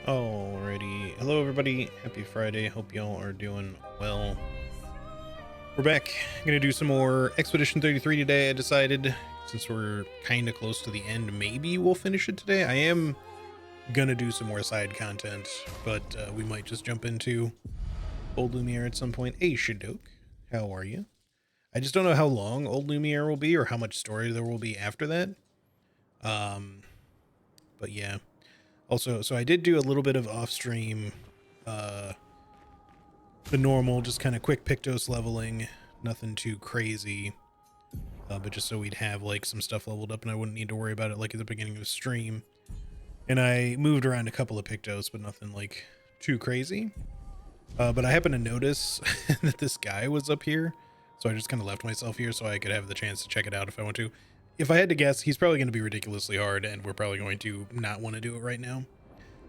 Alrighty. Hello, everybody. Happy Friday. Hope y'all are doing well. We're back. I'm going to do some more Expedition 33 today. I decided, since we're kind of close to the end, maybe we'll finish it today. I am going to do some more side content, but we might just jump into Old Lumiere at some point. Hey, Shadok. How are you? I just don't know how long Old Lumiere will be or how much story there will be after that. But yeah. Also, so I did do a little bit of off-stream, the normal, just kind of quick Pictos leveling, nothing too crazy, but just so we'd have like some stuff leveled up and I wouldn't need to worry about it like at the beginning of the stream. And I moved around a couple of Pictos, but nothing like too crazy. But I happened to notice that this guy was up here, so I just kind of left myself here so I could have the chance to check it out if I want to. If I had to guess, he's probably going to be ridiculously hard, and we're probably going to not want to do it right now.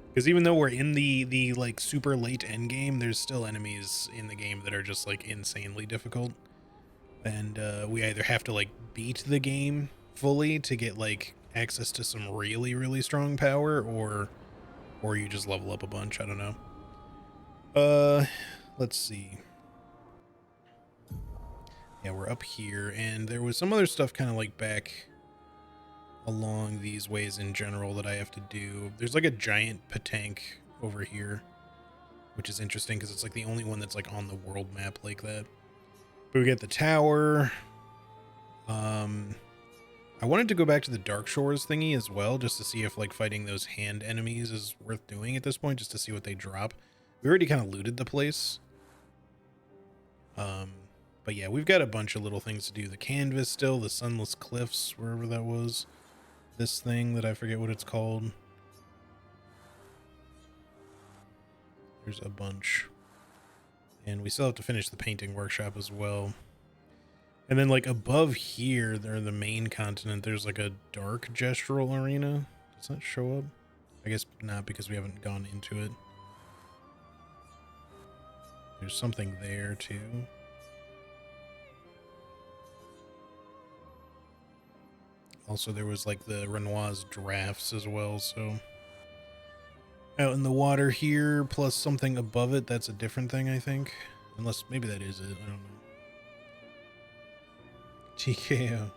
Because even though we're in the like super late end game, there's still enemies in the game that are just like insanely difficult. And we either have to like beat the game fully to get like access to some really, really strong power, or you just level up a bunch. I don't know. Let's see. Yeah, we're up here, and there was some other stuff kind of like back along these ways in general that I have to do. There's like a giant patank over here, which is interesting because it's like the only one that's like on the world map like that. But we get the tower. I wanted to go back to the Dark Shores thingy as well, just to see if like fighting those hand enemies is worth doing at this point, just to see what they drop. We already kind of looted the place. But yeah, we've got a bunch of little things to do. The canvas still, the Sunless Cliffs, wherever that was. This thing that I forget what it's called. There's a bunch. And we still have to finish the painting workshop as well. And then like above here, there the main continent, there's like a dark gestural arena. Does that show up? I guess not, because we haven't gone into it. There's something there too. Also, there was like the Renoir's drafts as well, so out in the water here, plus something above it, that's a different thing, I think. Unless, maybe that is it, I don't know. TKO.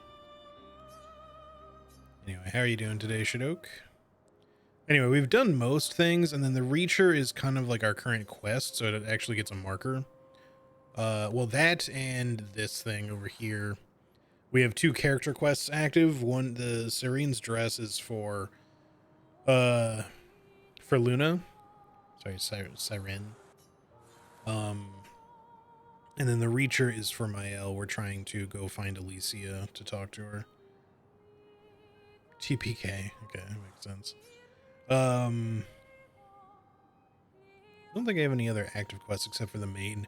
Anyway, how are you doing today, Shadok? Anyway, we've done most things, and then the Reacher is kind of like our current quest, so it actually gets a marker. Well, that and this thing over here. We have two character quests active. One, the Serene's dress is for Luna. Sorry, Siren. And then the Reacher is for Mael. We're trying to go find Alicia to talk to her. TPK. Okay, that makes sense. I don't think I have any other active quests except for the main.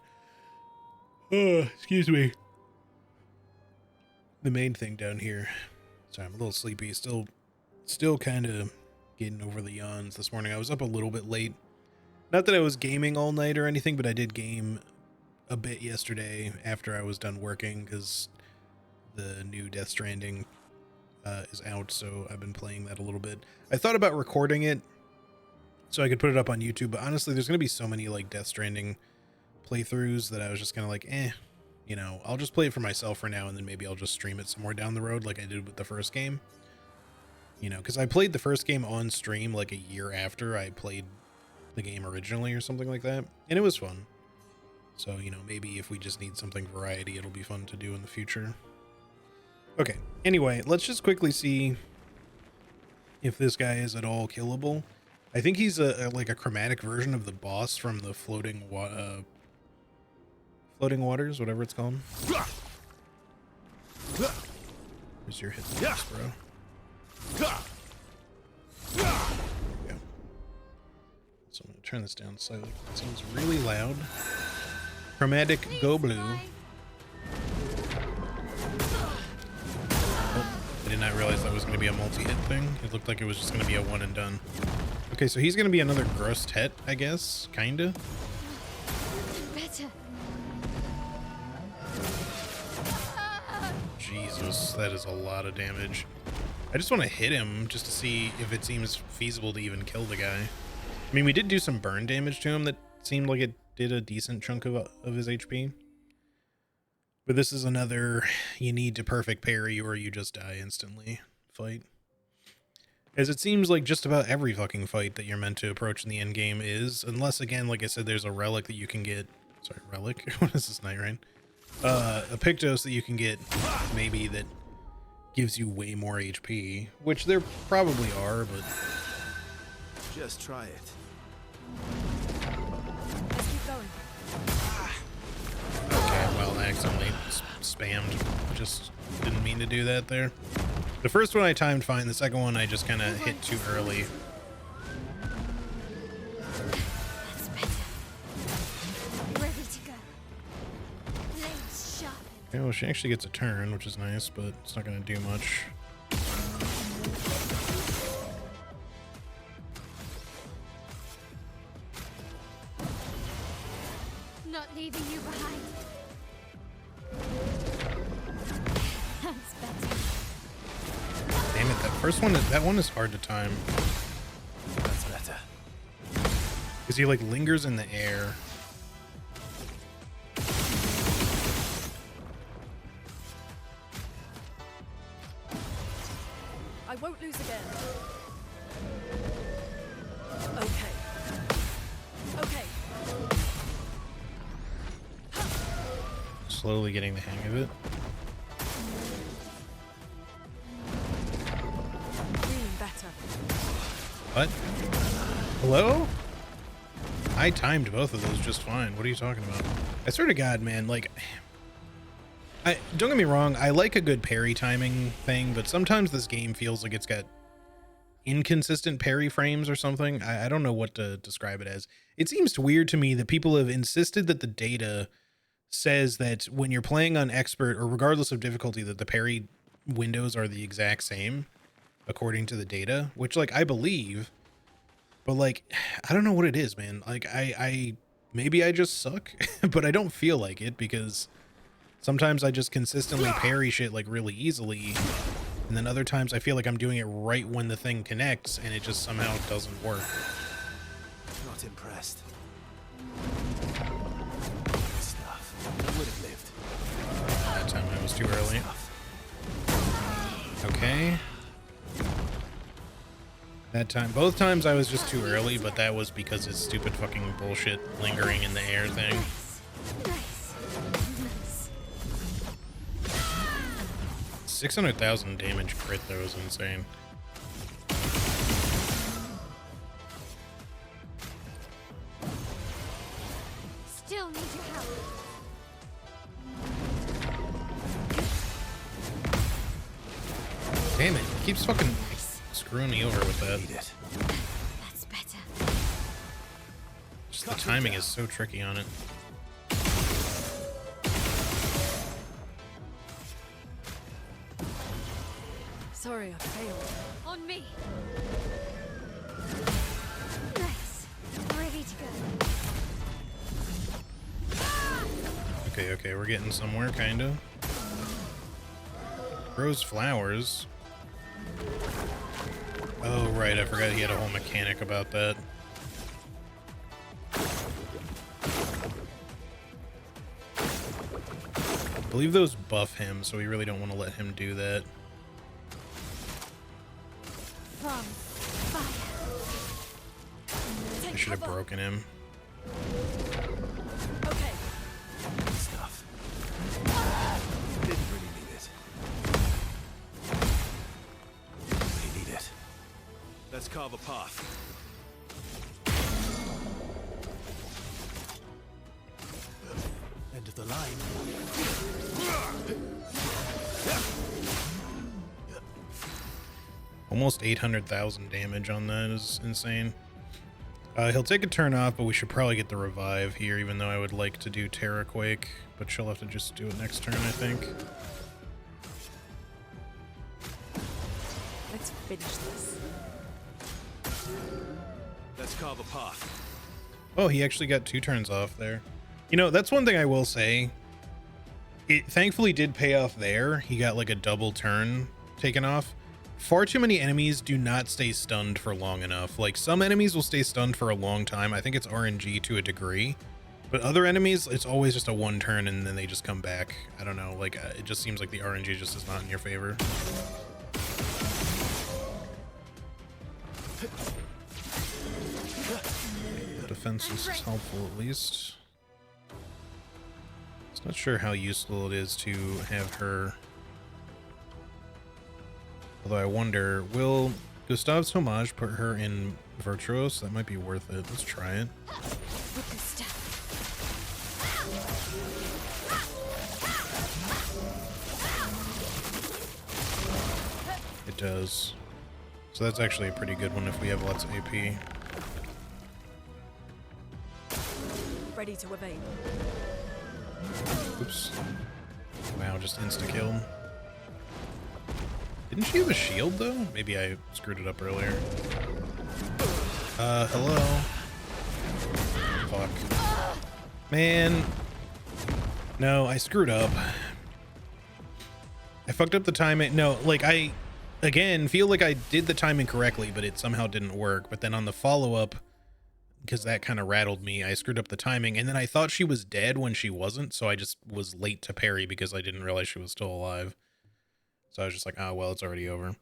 Excuse me. The main thing down here. Sorry, I'm a little sleepy. Still kind of getting over the yawns this morning. I was up a little bit late. Not that I was gaming all night or anything, but I did game a bit yesterday after I was done working because the new Death Stranding is out, so I've been playing that a little bit. I thought about recording it so I could put it up on YouTube, but honestly, there's going to be so many like Death Stranding playthroughs that I was just kind of like, you know, I'll just play it for myself for now, and then maybe I'll just stream it somewhere down the road like I did with the first game. You know, because I played the first game on stream like a year after I played the game originally or something like that, and it was fun. So, you know, maybe if we just need something variety, it'll be fun to do in the future. Okay, anyway, let's just quickly see if this guy is at all killable. I think he's like a chromatic version of the boss from the Floating Waters, whatever it's called. Where's your hit points, bro? There we go. So I'm gonna turn this down slightly. It seems really loud. Chromatic Go Blue. Oh, I did not realize that was gonna be a multi-hit thing. It looked like it was just gonna be a one and done. Okay, so he's gonna be another gross hit, I guess, kinda. Jesus, that is a lot of damage. I just want to hit him just to see if it seems feasible to even kill the guy. I mean, we did do some burn damage to him that seemed like it did a decent chunk of his HP. But this is another you need to perfect parry or you just die instantly fight. As it seems like just about every fucking fight that you're meant to approach in the end game is, unless again, like I said, there's a relic that you can get. Sorry, relic? What is this, Night Rain? A Pictos that you can get maybe that gives you way more HP, which there probably are, but just try it. Let's keep going. okay, well, I accidentally spammed. Just didn't mean to do that there. The first one I timed fine, the second one I just kind of hit too early. That's better. Ready to go. Blades sharp. Okay, well, she actually gets a turn, which is nice, but it's not going to do much. Not leaving you behind. That's better. Damn it, that first one, that one is hard to time. That's better. Because he like lingers in the air. I won't lose again. Okay. Okay. Slowly getting the hang of it. Feeling better. What? Hello? I timed both of those just fine. What are you talking about? I swear to God, man, like, don't get me wrong, I like a good parry timing thing, but sometimes this game feels like it's got inconsistent parry frames or something. I don't know what to describe it as. It seems weird to me that people have insisted that the data says that when you're playing on expert or regardless of difficulty that the parry windows are the exact same according to the data, which like I believe, but like I don't know what it is, man. Like I maybe I just suck, but I don't feel like it because sometimes I just consistently parry shit like really easily, and then other times I feel like I'm doing it right when the thing connects and it just somehow doesn't work. Not impressed. Good stuff. I would have lived. That time I was too early. Okay. That time, both times I was just too early, but that was because it's stupid fucking bullshit lingering in the air thing. Nice. Nice. 600,000 damage crit though is insane. Still need your help. Damn it, it keeps fucking screwing me over with that. Need it. That's better. Just the timing is so tricky on it. Sorry, I failed. On me. Nice. Ready to go. Okay, we're getting somewhere, kinda. Grows flowers. Oh, right, I forgot he had a whole mechanic about that. I believe those buff him, so we really don't want to let him do that. From fire. I should have broken him. Okay. Good stuff. Didn't really need it. Really need it. Let's carve a path. End of the line. Almost 800,000 damage on that is insane. He'll take a turn off, but we should probably get the revive here, even though I would like to do Terra Quake, but she'll have to just do it next turn, I think. Let's finish this. Let's carve a path. Oh, he actually got 2 turns off there. You know, that's one thing I will say. It thankfully did pay off there. He got like a double turn taken off. far too many enemies do not stay stunned for long enough. Like, some enemies will stay stunned for a long time. I think it's RNG to a degree. But other enemies, it's always just a one turn and then they just come back. I don't know. Like, it just seems like the RNG just is not in your favor. The defense is helpful at least. It's not sure how useful it is to have her. Although I wonder, will Gustave's homage put her in Virtuos? That might be worth it. Let's try it. It does. So that's actually a pretty good one if we have lots of AP. Ready to evade. Oops. Wow, just insta-kill. Didn't she have a shield, though? Maybe I screwed it up earlier. Hello? Fuck. Man. No, I screwed up. I fucked up the timing. No, like, I, again, feel like I did the timing correctly, but it somehow didn't work. But then on the follow-up, because that kind of rattled me, I screwed up the timing. And then I thought she was dead when she wasn't, so I just was late to parry because I didn't realize she was still alive. So I was just like, oh, well, it's already over.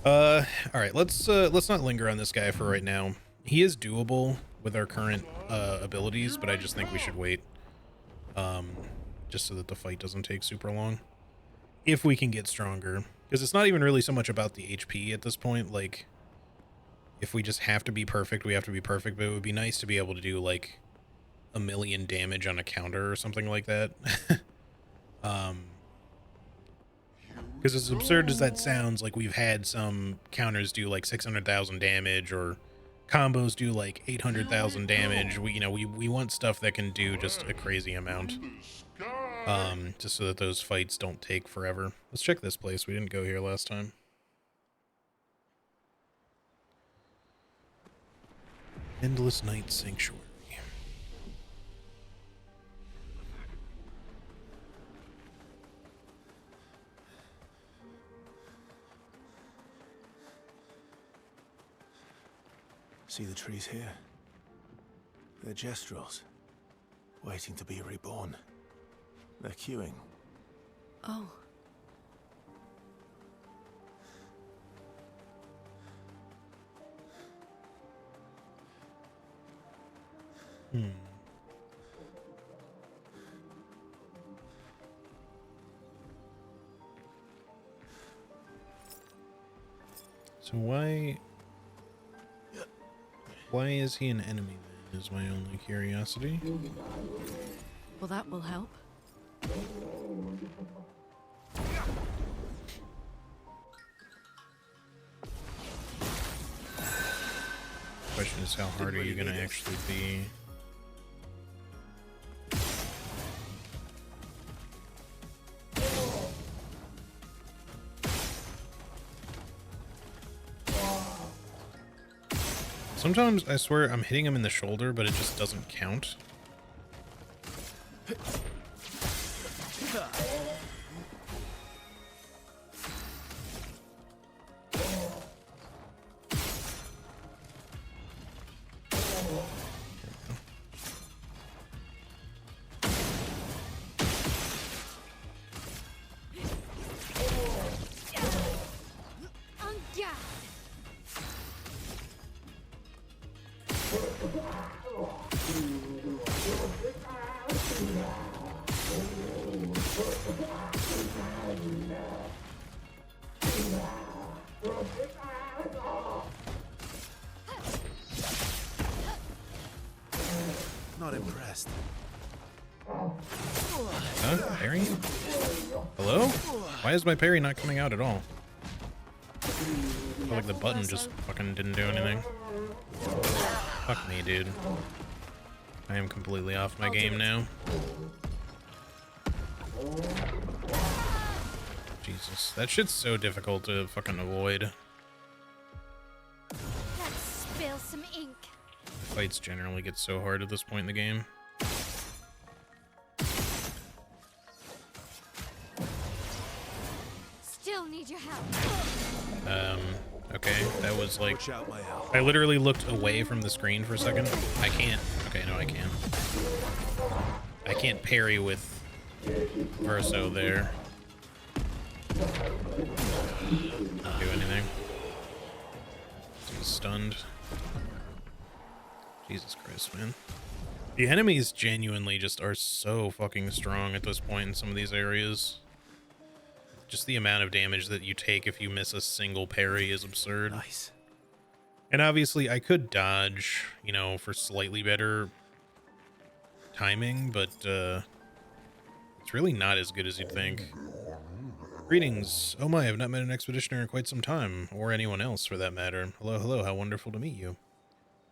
All right, let's not linger on this guy for right now. He is doable with our current abilities, but I just think we should wait. Just so that the fight doesn't take super long. If we can get stronger. Because it's not even really so much about the HP at this point. Like, if we just have to be perfect, we have to be perfect. But it would be nice to be able to do, like, 1,000,000 damage on a counter or something like that. Because as absurd as that sounds, like, we've had some counters do like 600,000 damage, or combos do like 800,000 damage. We want stuff that can do just a crazy amount. Just so that those fights don't take forever. Let's check this place. We didn't go here last time. Endless Night Sanctuary. See the trees here? They're gestrels, waiting to be reborn. They're queuing. Oh. So why is he an enemy then, is my only curiosity. Well, that will help. Question is, how hard are you going to actually be? Sometimes I swear I'm hitting him in the shoulder, but it just doesn't count. Not impressed. Huh? Parry? Hello? Why is my parry not coming out at all? I feel like the button just fucking didn't do anything. Fuck me, dude. I am completely off my game now. Jesus, that shit's so difficult to fucking avoid. Let's spill some ink. Fights generally get so hard at this point in the game. Still need your help. Okay, that was like... Watch out, my owl. I literally looked away from the screen for a second. I can't. Okay, no, I can. I can't parry with Verso there. Not do anything. He's stunned. Jesus Christ, man. The enemies genuinely just are so fucking strong at this point in some of these areas. Just the amount of damage that you take if you miss a single parry is absurd. Nice. And obviously I could dodge, you know, for slightly better timing, but it's really not as good as you'd think. Greetings. Oh my, I've not met an expeditioner in quite some time, or anyone else for that matter. Hello, hello, how wonderful to meet you.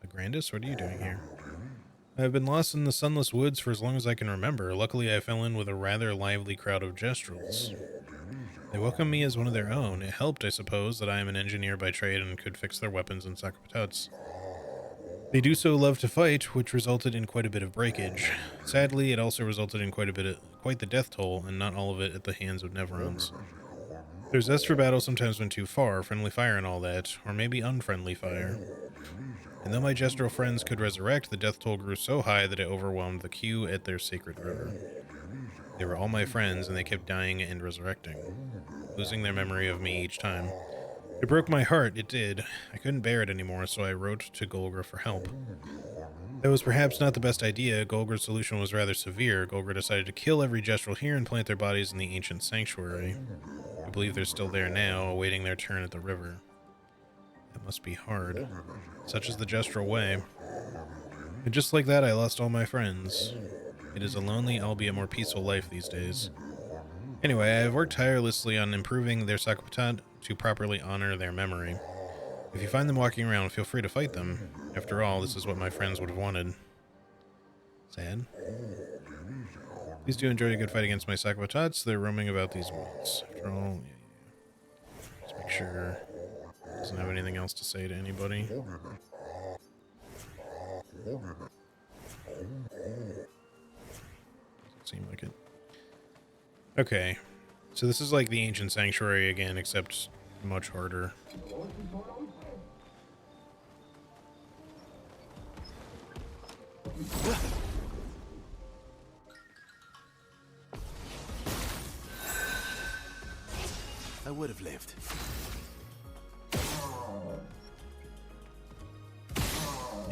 Agrandus, what are you doing here? I've been lost in the sunless woods for as long as I can remember. Luckily, I fell in with a rather lively crowd of Gestrels. They welcomed me as one of their own. It helped, I suppose, that I am an engineer by trade and could fix their weapons and sacrifices. They do so love to fight, which resulted in quite a bit of breakage. Sadly, it also resulted in quite the death toll, and not all of it at the hands of Neverons. Their zest for battle sometimes went too far, friendly fire and all that, or maybe unfriendly fire. And though my Gestrel friends could resurrect, the death toll grew so high that it overwhelmed the queue at their sacred river. They were all my friends, and they kept dying and resurrecting, losing their memory of me each time. It broke my heart, it did. I couldn't bear it anymore, so I wrote to Golgra for help. That was perhaps not the best idea. Golgra's solution was rather severe. Golgra decided to kill every Gestrel here and plant their bodies in the ancient sanctuary. I believe they're still there now, awaiting their turn at the river. That must be hard. Such is the Gestrel way. And just like that, I lost all my friends. It is a lonely, albeit more peaceful life these days. Anyway, I have worked tirelessly on improving their Sakopatat to properly honor their memory. If you find them walking around, feel free to fight them. After all, this is what my friends would have wanted. Sad. Please do enjoy a good fight against my Sakopatats. They're roaming about these woods. After all, just make sure it doesn't have anything else to say to anybody. Seem like it. Okay, so this is like the ancient sanctuary again, except much harder. I would have lived.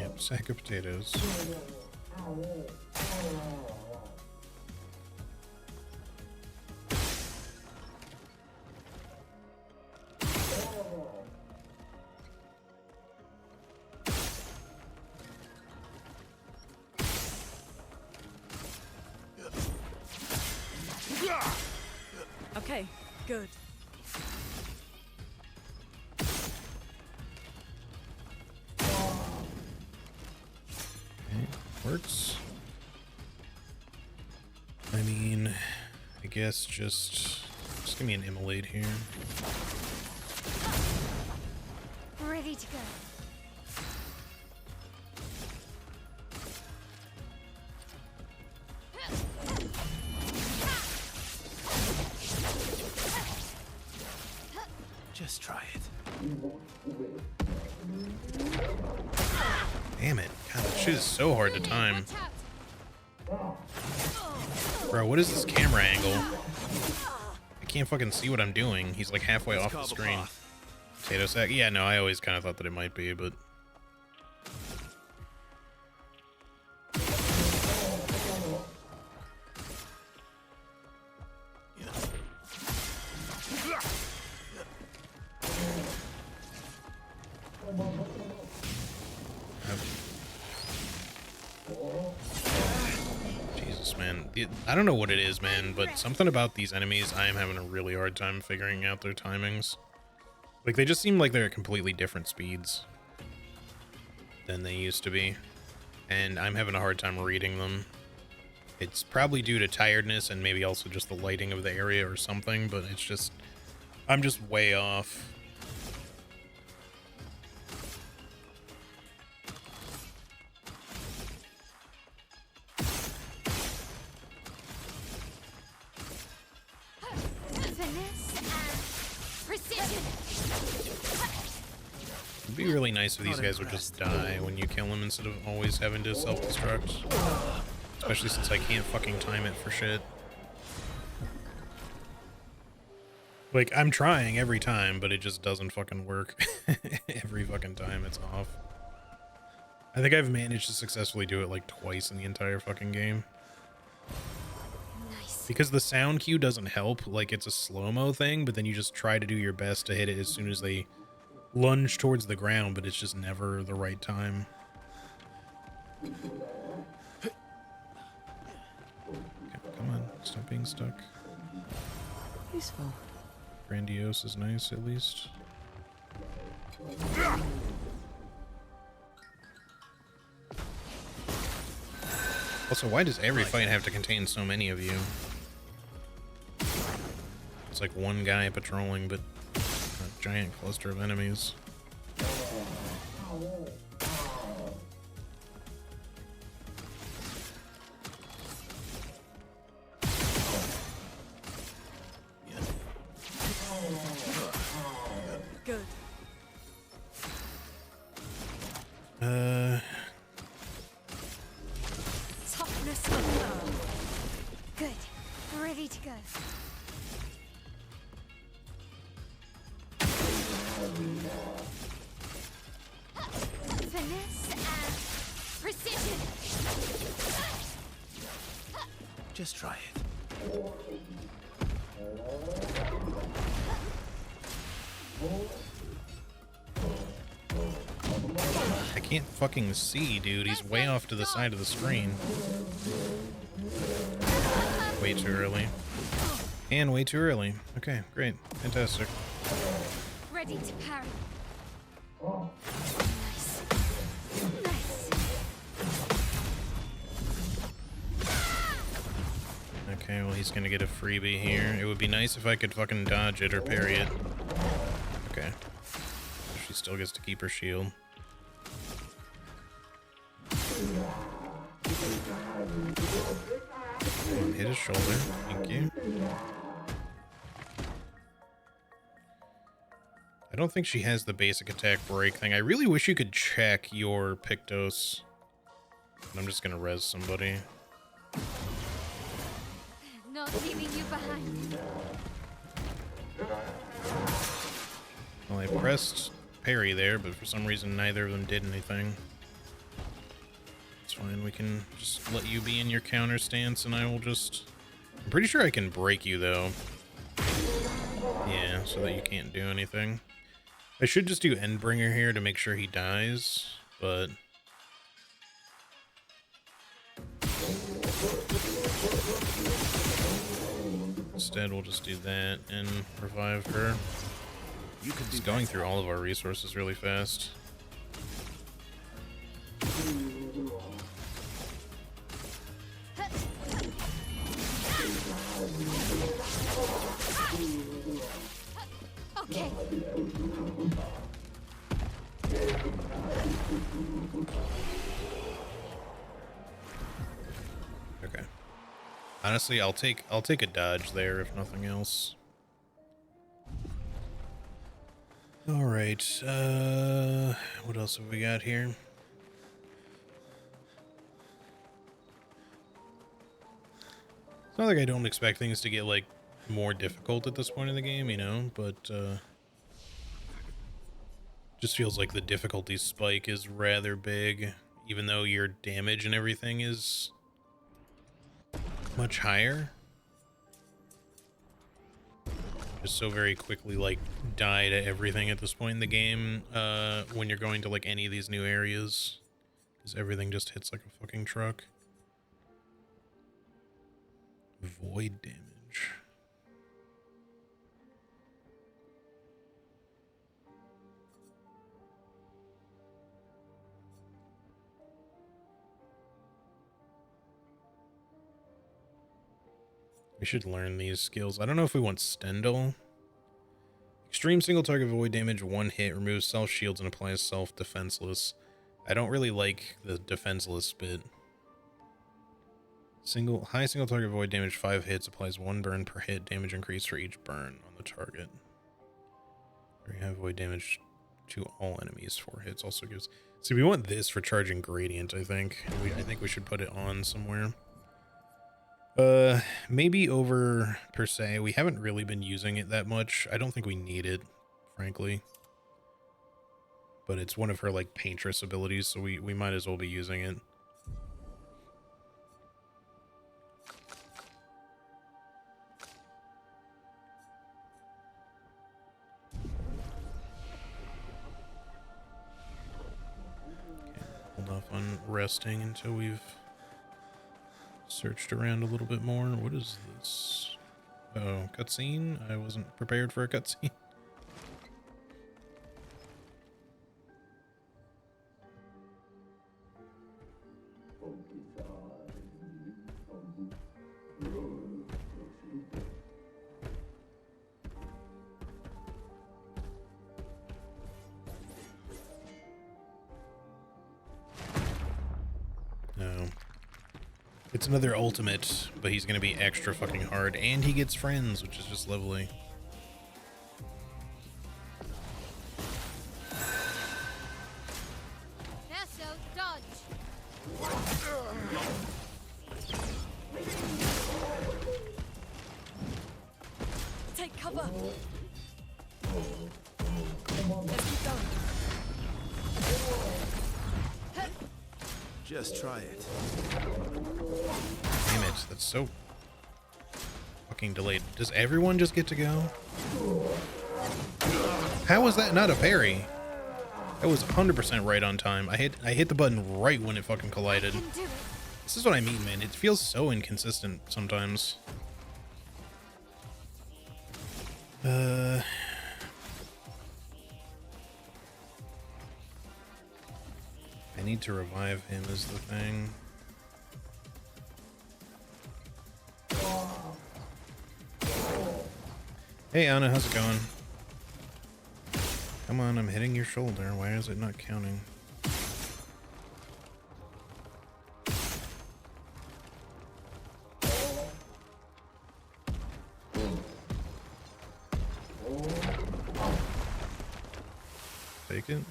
Yep, sack of potatoes. Okay, good. Okay, works. I mean, I guess just give me an immolate here. Ready to go. Just try it. Damn it. God, that shit is so hard to time. Bro, what is this camera angle? I can't fucking see what I'm doing. He's like halfway off the screen. Potato sack? Yeah, no, I always kind of thought that it might be, but... Jesus, man. I don't know what it is, man, but something about these enemies, I am having a really hard time figuring out their timings. Like, they just seem like they're at completely different speeds than they used to be. And I'm having a hard time reading them. It's probably due to tiredness and maybe also just the lighting of the area or something, but it's just... I'm just way off. Finesse and precision. It'd be really nice if these guys would just die when you kill them instead of always having to self-destruct. Especially since I can't fucking time it for shit. Like, I'm trying every time, but it just doesn't fucking work. Every fucking time it's off. I think I've managed to successfully do it like twice in the entire fucking game. Nice. Because the sound cue doesn't help, like it's a slow-mo thing, but then you just try to do your best to hit it as soon as they lunge towards the ground, but it's just never the right time. Okay, come on, stop being stuck. Useful. Grandiose is nice, at least. Also, why does every fight have to contain so many of you? It's like one guy patrolling, but a giant cluster of enemies. Good. Toughness of foe. Good. Ready to go. Finesse and precision. Just try it. I can't fucking see, dude. He's way off to the side of the screen. Way too early. And way too early. Okay, great. Fantastic. Ready to parry. Nice. Nice. Okay, well, he's gonna get a freebie here. It would be nice if I could fucking dodge it or parry it. Okay. She still gets to keep her shield. Come on, hit his shoulder. Thank you. I don't think she has the basic attack break thing. I really wish you could check your Pictos. I'm just gonna res somebody. Not leaving you behind. Well, I pressed parry there, but for some reason neither of them did anything. It's fine, we can just let you be in your counter stance and I will just... I'm pretty sure I can break you though. Yeah, so that you can't do anything. I should just do Endbringer here to make sure he dies, but... Instead, we'll just do that and revive her. Just going through all of our resources really fast. Okay. Okay. Honestly, I'll take a dodge there if nothing else. All right. What else have we got here? It's not like I don't expect things to get like more difficult at this point in the game, you know, but just feels like the difficulty spike is rather big, even though your damage and everything is much higher. Just so very quickly like die to everything at this point in the game when you're going to like any of these new areas, because everything just hits like a fucking truck. Void damage. We should learn these skills. I don't know if we want Stendhal. Extreme single target void damage, one hit, removes self shields and applies self defenseless. I don't really like the defenseless bit. High single target void damage, 5 hits, applies 1 burn per hit, damage increase for each burn on the target. We have void damage to all enemies. 4 hits also gives. See, we want this for charging gradient, I think. I think we should put it on somewhere. Maybe over per se. We haven't really been using it that much. I don't think we need it, frankly. But it's one of her like paintress abilities, so we might as well be using it. Hold off on resting until we've searched around a little bit more. What is this? Oh, cutscene? I wasn't prepared for a cutscene. No. It's another ultimate, but he's gonna be extra fucking hard, and he gets friends, which is just lovely. Nasso, dodge. Take cover. Let's keep going. Just try it. Damn it, that's so fucking delayed. Does everyone just get to go? How was that not a parry? That was 100% right on time. I hit the button right when it fucking collided. Can do it. This is what I mean, man. It feels so inconsistent sometimes. I need to revive him is the thing. Hey Anna, how's it going? Come on, I'm hitting your shoulder. Why is it not counting? Take it.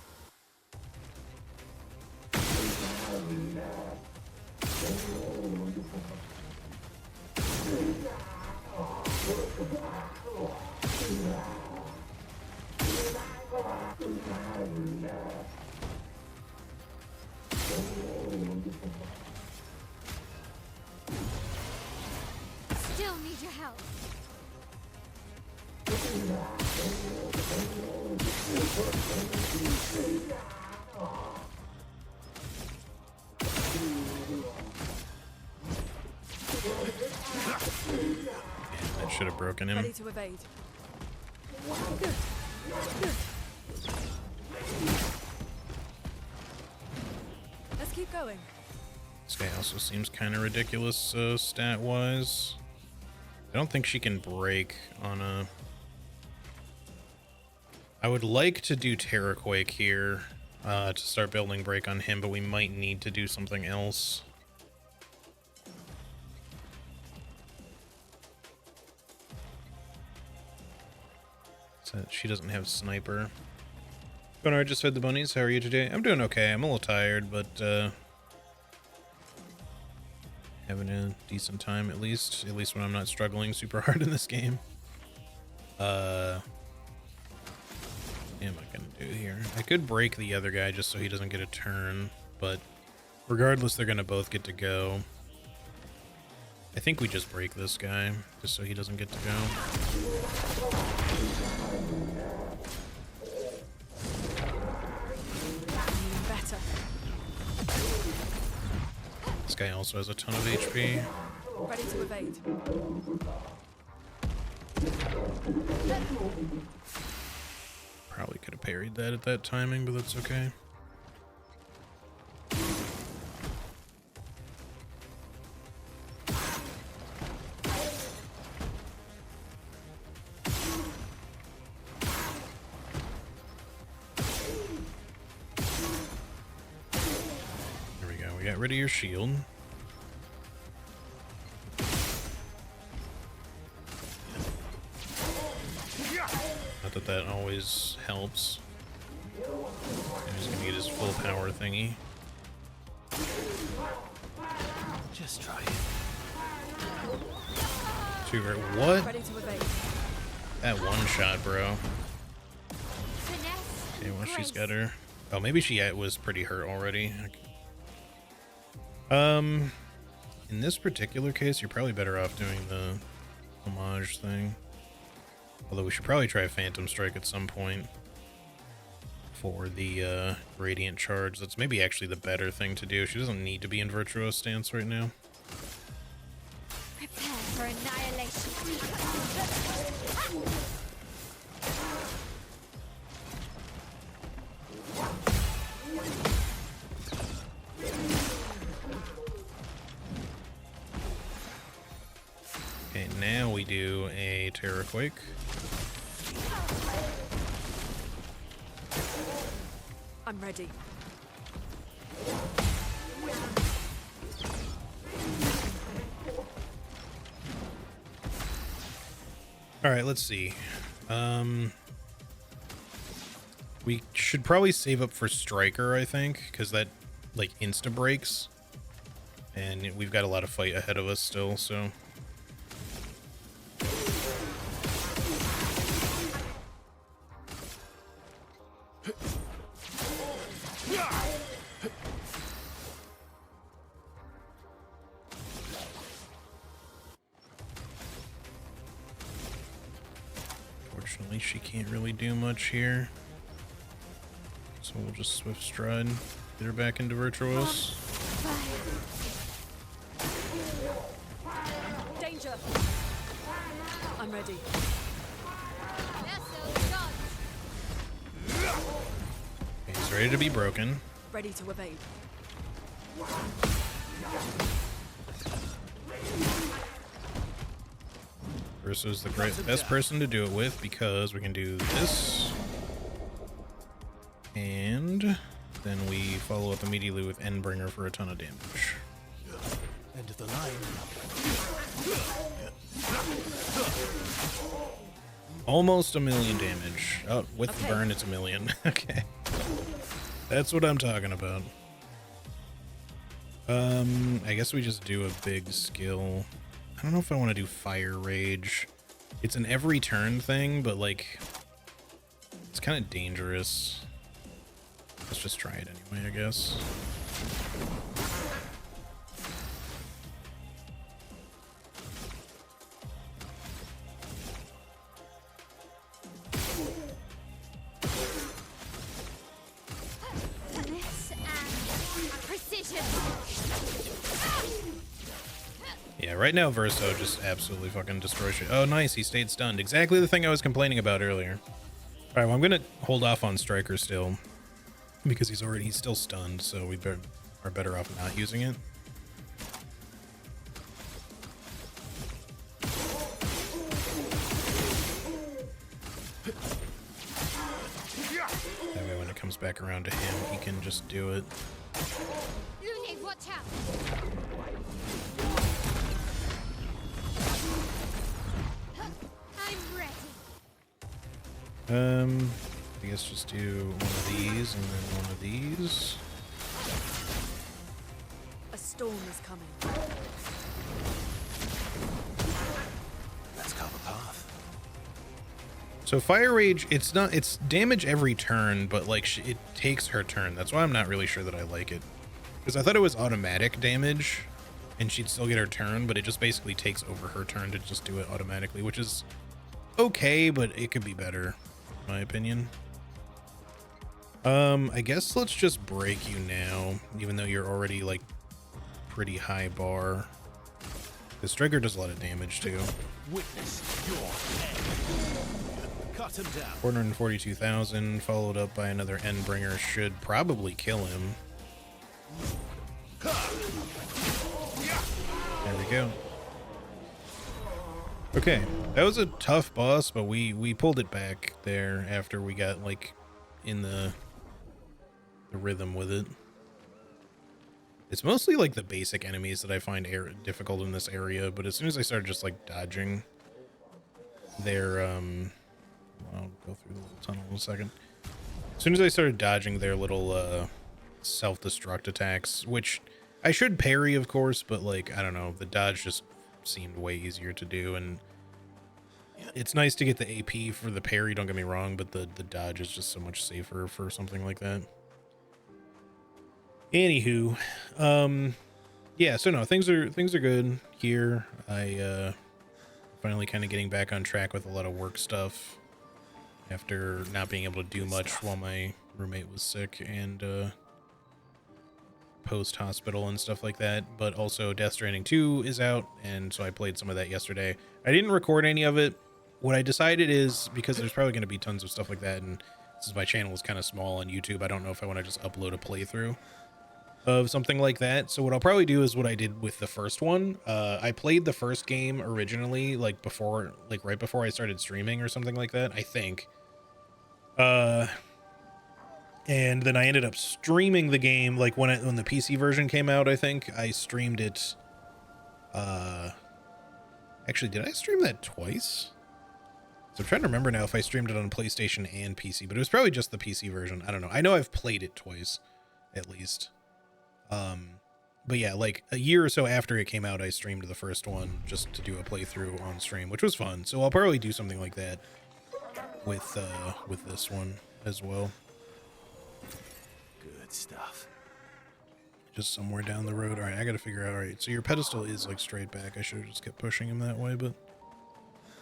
Still need your help. That should have broken him. Ready to evade. Good. Good. Let's keep going. This guy also seems kind of ridiculous stat-wise. I don't think she can break on a... I would like to do Terraquake here to start building break on him, but we might need to do something else. So she doesn't have sniper. Gunnar, I just fed the bunnies. How are you today? I'm doing okay. I'm a little tired, but having a decent time at least when I'm not struggling super hard in this game. What am I gonna do here? I could break the other guy just so he doesn't get a turn, but regardless, they're gonna both get to go. I think we just break this guy just so he doesn't get to go. Better. This guy also has a ton of HP. Ready to evade. Probably could have parried that at that timing, but that's okay. There we go. We got rid of your shield. Not that that always helps. Just gonna get his full power thingy. Just try it. What? Ready to evade. That one shot, bro. Finesse. Okay, well, she's Grace. got her. Oh, maybe she was pretty hurt already. In this particular case, you're probably better off doing the homage thing. Although we should probably try a Phantom Strike at some point for the Radiant Charge. That's maybe actually the better thing to do. She doesn't need to be in Virtuoso stance right now. Prepare for annihilation. Okay, now we do a Terra Quake. I'm ready. All right, let's see. We should probably save up for Striker, I think, because that like insta breaks, and we've got a lot of fight ahead of us still. So fortunately, she can't really do much here. So we'll just Swift Stride, get her back into Virtuos. Danger. I'm ready. Okay, he's ready to be broken. Ready to evade. Ursa's the best person to do it with because we can do this. And then we follow up immediately with Endbringer for a ton of damage. End of the line. Almost 1,000,000 damage. Oh, with the Okay. burn, it's 1,000,000. Okay. That's what I'm talking about. I guess we just do a big skill. I don't know if I want to do Fire Rage. It's an every turn thing, but like, it's kind of dangerous. Let's just try it anyway, I guess. Finesse and precision. Yeah, right now Verso just absolutely fucking destroys shit. Oh, nice, he stayed stunned. Exactly the thing I was complaining about earlier. All right, well, I'm gonna hold off on Striker still because he's still stunned, so we are better off not using it. That way when it comes back around to him, he can just do it. Lune, watch out. I'm ready. I guess just do one of these and then one of these. A storm is coming. Let's carve a path. So Fire Rage, it's damage every turn, but like it takes her turn. That's why I'm not really sure that I like it. Because I thought it was automatic damage and she'd still get her turn, but it just basically takes over her turn to just do it automatically, which is okay, but it could be better, in my opinion. I guess let's just break you now, even though you're already like pretty high bar. The Striker does a lot of damage too. Witness your end. Cut him down. 442,000 followed up by another Endbringer should probably kill him. There we go. Okay, that was a tough boss, but we pulled it back there after we got like in the rhythm with it. It's mostly like the basic enemies that I find difficult in this area, but as soon as I started just like dodging their I'll go through the little tunnel in a second. As As soon as I started dodging their little self-destruct attacks, which I should parry, of course, but like, I don't know, the dodge just seemed way easier to do, and it's nice to get the AP for the parry, don't get me wrong, but the dodge is just so much safer for something like that. Anywho, yeah, so no, things are good here. I finally kind of getting back on track with a lot of work stuff after not being able to do much while my roommate was sick and post hospital and stuff like that. But also Death Stranding 2 is out, and so I played some of that yesterday. I didn't record any of it. What I decided is, because there's probably going to be tons of stuff like that, and since my channel is kind of small on YouTube, I don't know if I want to just upload a playthrough of something like that. So what I'll probably do is what I did with the first one. I played the first game originally, like right before I started streaming or something like that, I think. And then I ended up streaming the game, like when the PC version came out, I think I streamed it. Actually, did I stream that twice? So I'm trying to remember now if I streamed it on PlayStation and PC, but it was probably just the PC version. I don't know. I know I've played it twice, at least. But yeah, like a year or so after it came out, I streamed the first one just to do a playthrough on stream, which was fun. So I'll probably do something like that with this one as well. Good stuff. Just somewhere down the road. All right, I got to figure out. All right, so your pedestal is like straight back. I should have just kept pushing him that way, but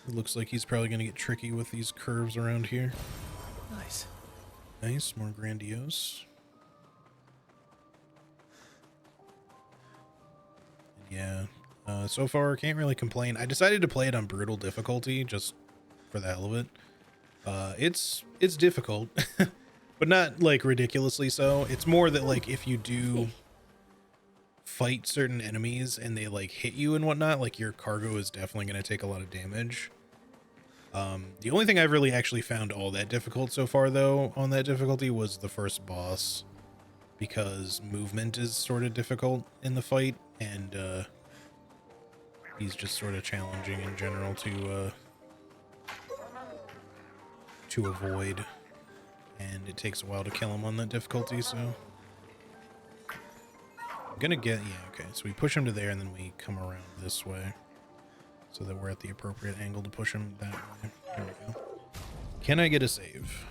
it looks like he's probably going to get tricky with these curves around here. Nice. Nice, more grandiose. Yeah, so far can't really complain. I decided to play it on brutal difficulty just for the hell of it. It's difficult, but not like ridiculously so. It's more that like if you do fight certain enemies and they like hit you and whatnot, like your cargo is definitely going to take a lot of damage. The only thing I've really actually found all that difficult so far though on that difficulty was the first boss, because movement is sort of difficult in the fight, and he's just sort of challenging in general to avoid, and it takes a while to kill him on that difficulty. So I'm gonna get, yeah, okay, so we push him to there and then we come around this way so that we're at the appropriate angle to push him that way. There we go. Can I get a save?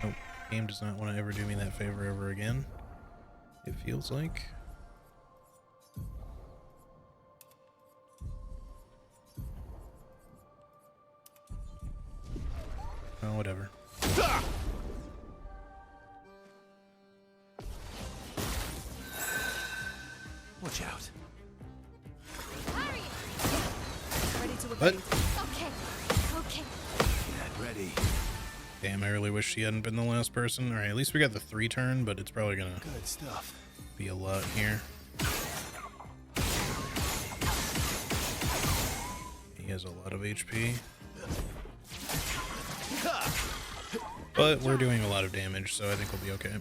Nope. Game does not want to ever do me that favor ever again, it feels like. Oh, whatever. Watch out. Ready to What? evade. Okay. Get ready. Damn, I really wish he hadn't been the last person. Alright, at least we got the 3 turn, but it's probably gonna Good stuff. be a lot here. He has a lot of HP. But we're doing a lot of damage, so I think we'll be okay.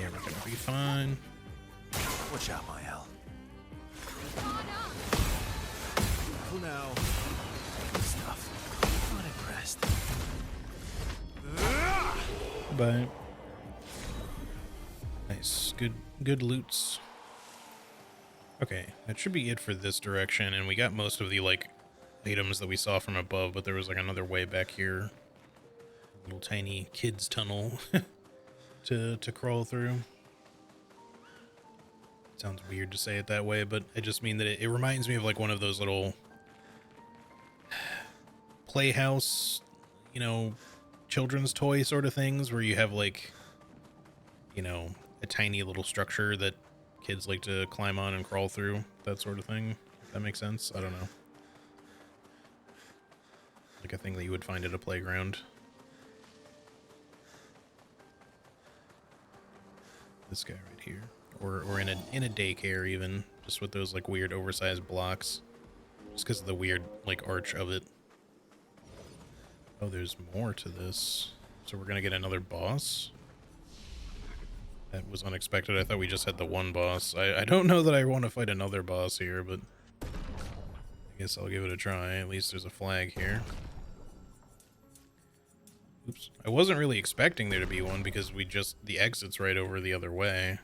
Yeah, we're gonna be fine. Watch out, my Al. Careful now. Good stuff. Not impressed. Bye. Nice. Good loots. Okay, that should be it for this direction, and we got most of the like items that we saw from above, but there was like another way back here. Little tiny kids tunnel to crawl through. Sounds weird to say it that way, but I just mean that it reminds me of like one of those little playhouse, you know, children's toy sort of things where you have like, you know, a tiny little structure that kids like to climb on and crawl through, that sort of thing. If that makes sense. I don't know. Like a thing that you would find at a playground. This guy right here, or in a daycare even, just with those like weird oversized blocks, just because of the weird like arch of it. Oh, there's more to this. So we're gonna get another boss? That was unexpected. I thought we just had the one boss. I don't know that I want to fight another boss here, but I guess I'll give it a try. At least there's a flag here. Oops. I wasn't really expecting there to be one because the exit's right over the other way.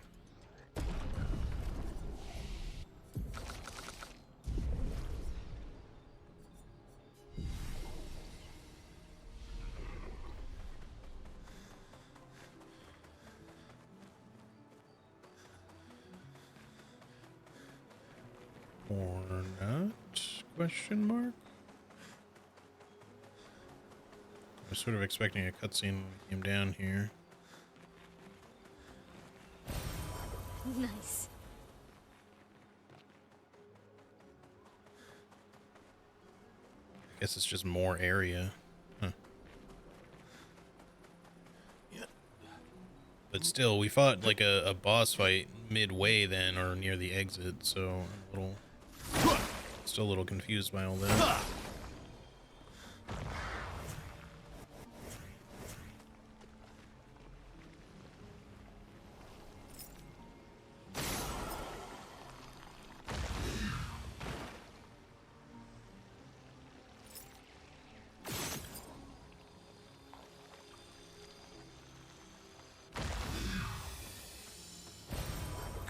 Or not? Question mark? I was sort of expecting a cutscene when we came down here. Nice. I guess it's just more area. Huh. Yeah. But still, we fought like a boss fight midway then, or near the exit, so I'm still a little confused by all that.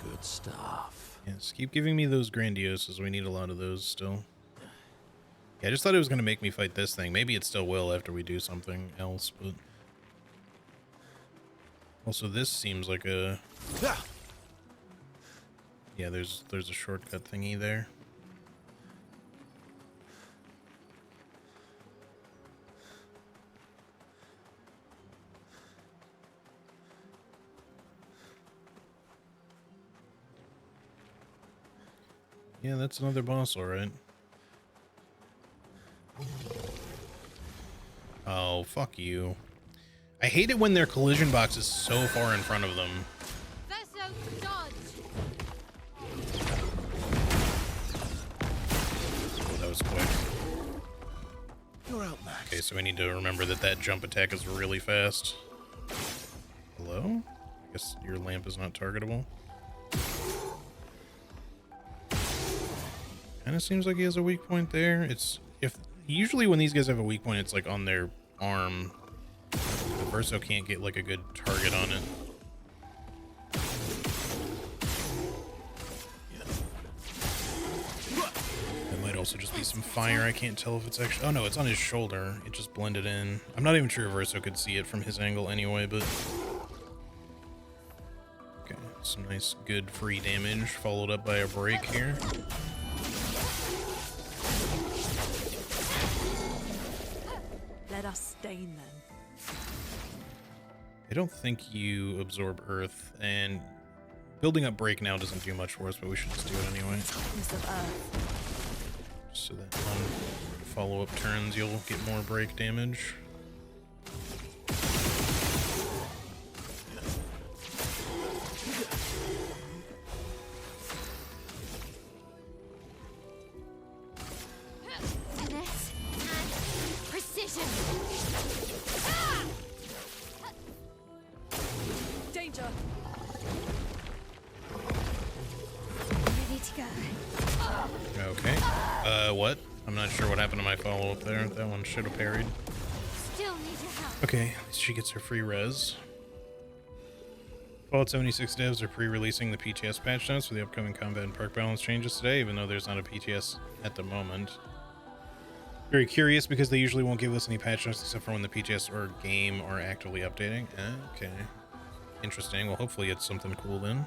Good stuff. Yes, keep giving me those grandioses. We need a lot of those still. Yeah, I just thought it was going to make me fight this thing. Maybe it still will after we do something else, but... Also, this seems like a... Yeah, there's a shortcut thingy there. Yeah, that's another boss, alright. Oh, fuck you. I hate it when their collision box is so far in front of them. Vessel dodge. Oh, that was quick. You're out, Max. Okay, so we need to remember that jump attack is really fast. Hello? I guess your lamp is not targetable. Kinda seems like he has a weak point there. Usually when these guys have a weak point, it's like on their arm. The Verso can't get like a good target on it. It might also just be some fire. I can't tell if it's actually... Oh no, it's on his shoulder. It just blended in. I'm not even sure if Verso could see it from his angle anyway, but... Okay, some nice good free damage followed up by a break here. Let us stain them. I don't think you absorb earth, and building up break now doesn't do much for us, but we should just do it anyway. Toughness of earth. So that on follow-up turns, you'll get more break damage. Finesse and precision. Danger. Ready to go. Okay. What? I'm not sure what happened to my follow-up there. That one should have parried. Still need your help. Okay, she gets her free res. Fallout 76 devs are pre-releasing the PTS patch notes for the upcoming combat and perk balance changes today, even though there's not a PTS at the moment. Very curious because they usually won't give us any patch notes except for when the PTS or game are actively updating. Okay. Interesting. Well, hopefully it's something cool then.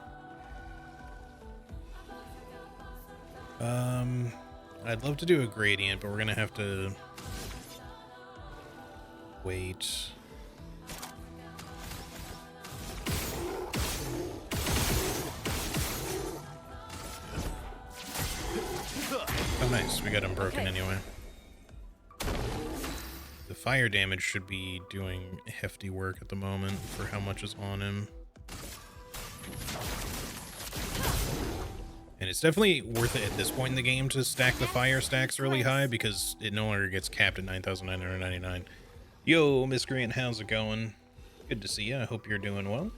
I'd love to do a gradient, but we're gonna have to wait. Oh, nice. We got him broken anyway. The fire damage should be doing hefty work at the moment for how much is on him. And it's definitely worth it at this point in the game to stack the fire stacks really high because it no longer gets capped at 9,999. Yo, Miscreant, how's it going? Good to see you. I hope you're doing well.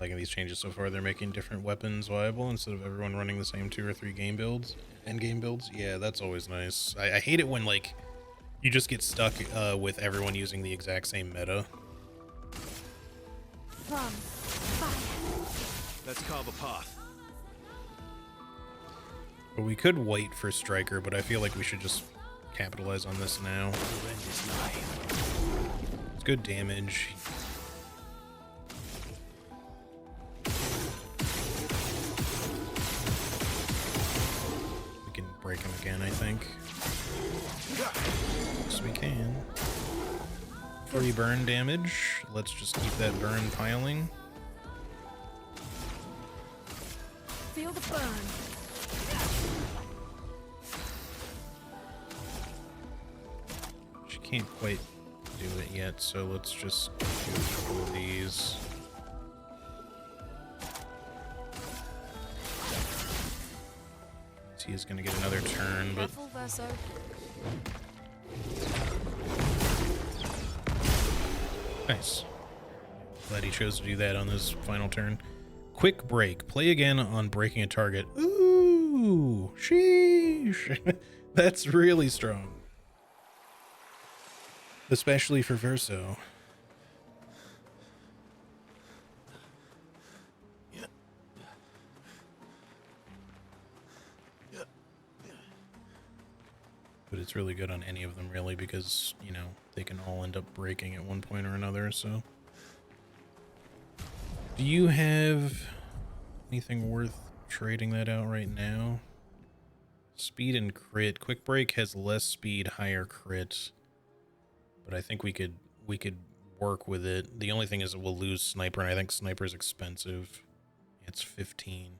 Liking these changes so far. They're making different weapons viable instead of everyone running the same 2 or 3 game builds. End-game builds. Yeah, that's always nice. I hate it when, like, you just get stuck with everyone using the exact same meta. From fire. Let's carve a path. But we could wait for Striker, but I feel like we should just capitalize on this now. It's good damage. We can break him again, I think. Yes, we can. Free burn damage. Let's just keep that burn piling. Feel the burn. She can't quite do it yet, so let's just do a couple of these. He is going to get another turn, but Careful, Verso. nice. Glad he chose to do that on his final turn. Quick break. Play again on breaking a target. Ooh, sheesh. That's really strong. Especially for Verso. But it's really good on any of them, really, because, you know, they can all end up breaking at one point or another, so. Do you have anything worth trading that out right now? Speed and crit. Quick break has less speed, higher crit. But I think we could work with it. The only thing is that we'll lose Sniper, and I think Sniper is expensive. It's 15.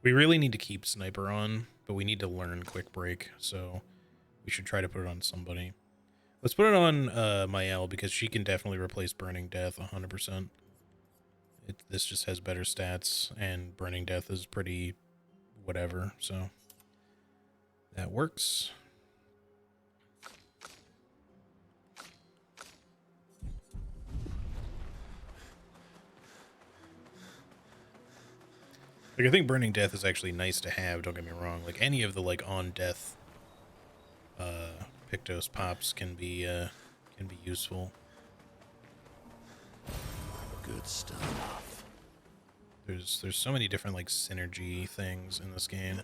We really need to keep Sniper on, but we need to learn Quick break, so we should try to put it on somebody. Let's put it on Mael, because she can definitely replace Burning Death 100%. This just has better stats, and Burning Death is pretty whatever, so that works. Like, I think Burning Death is actually nice to have, don't get me wrong. Like, any of the, like, on death Pictos pops can be useful. Good stuff. There's so many different, like, synergy things in this game.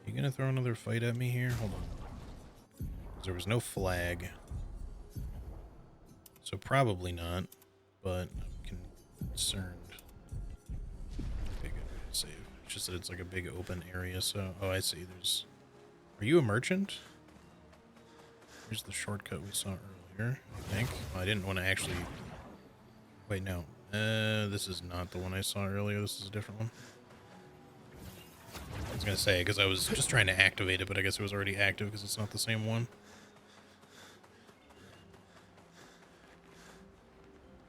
You gonna throw another fight at me here? Hold on. There was no flag. So probably not, but I'm concerned. Okay, good. Save. It's just that it's like a big open area, so... Oh, I see. There's... Are you a merchant? Here's the shortcut we saw earlier, I think. Oh, I didn't want to actually... Wait, no. This is not the one I saw earlier. This is a different one. I was going to say, because I was just trying to activate it, but I guess it was already active because it's not the same one.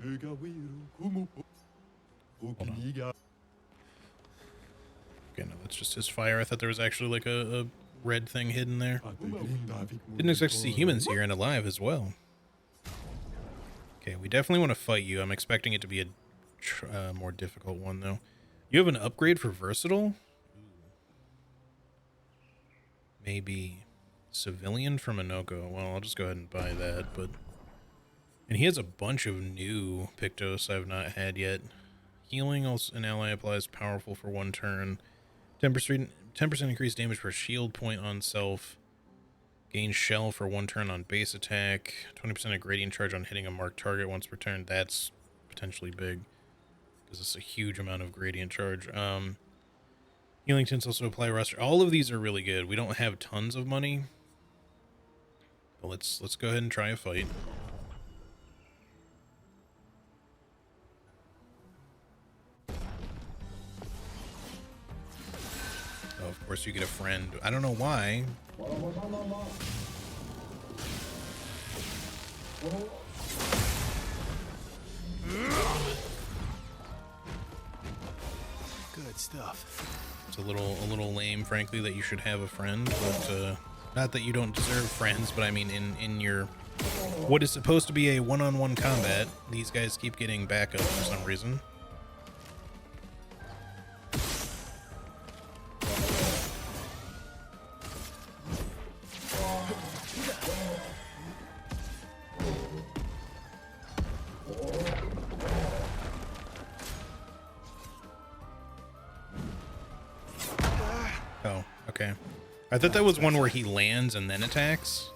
Hold on. Okay, no, that's just his fire. I thought there was actually like a red thing hidden there. Didn't expect to see humans here and alive as well. Okay, we definitely want to fight you. I'm expecting it to be a more difficult one, though. You have an upgrade for Versatile? Maybe Civilian from Inoko. Well, I'll just go ahead and buy that, but... And he has a bunch of new Pictos I've not had yet. Healing, also an ally applies powerful for 1 turn. 10% increased damage per shield point on self. Gain shell for 1 turn on base attack. 20% of gradient charge on hitting a marked target once per turn. That's potentially big, because it's a huge amount of gradient charge. Healing tints also apply roster. All of these are really good. We don't have tons of money, but let's go ahead and try a fight. Oh, of course you get a friend. I don't know why. Good stuff. It's a little lame, frankly, that you should have a friend, but not that you don't deserve friends, but I mean in your what is supposed to be a one-on-one combat, these guys keep getting backup for some reason. Oh, okay. I thought that was one where he lands and then attacks.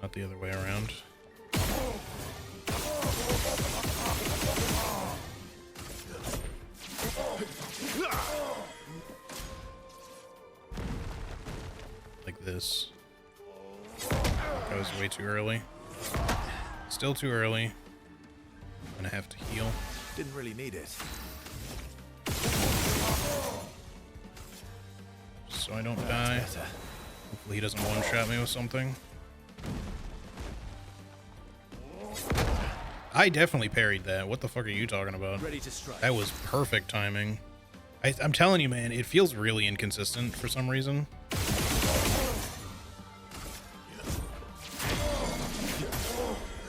Not the other way around. Like this. That was way too early. Still too early. I'm gonna have to heal. Didn't really need it. So I don't die. Hopefully he doesn't one-shot me with something. I definitely parried that. What the fuck are you talking about? Ready to strike. That was perfect timing. I'm telling you, man, it feels really inconsistent for some reason.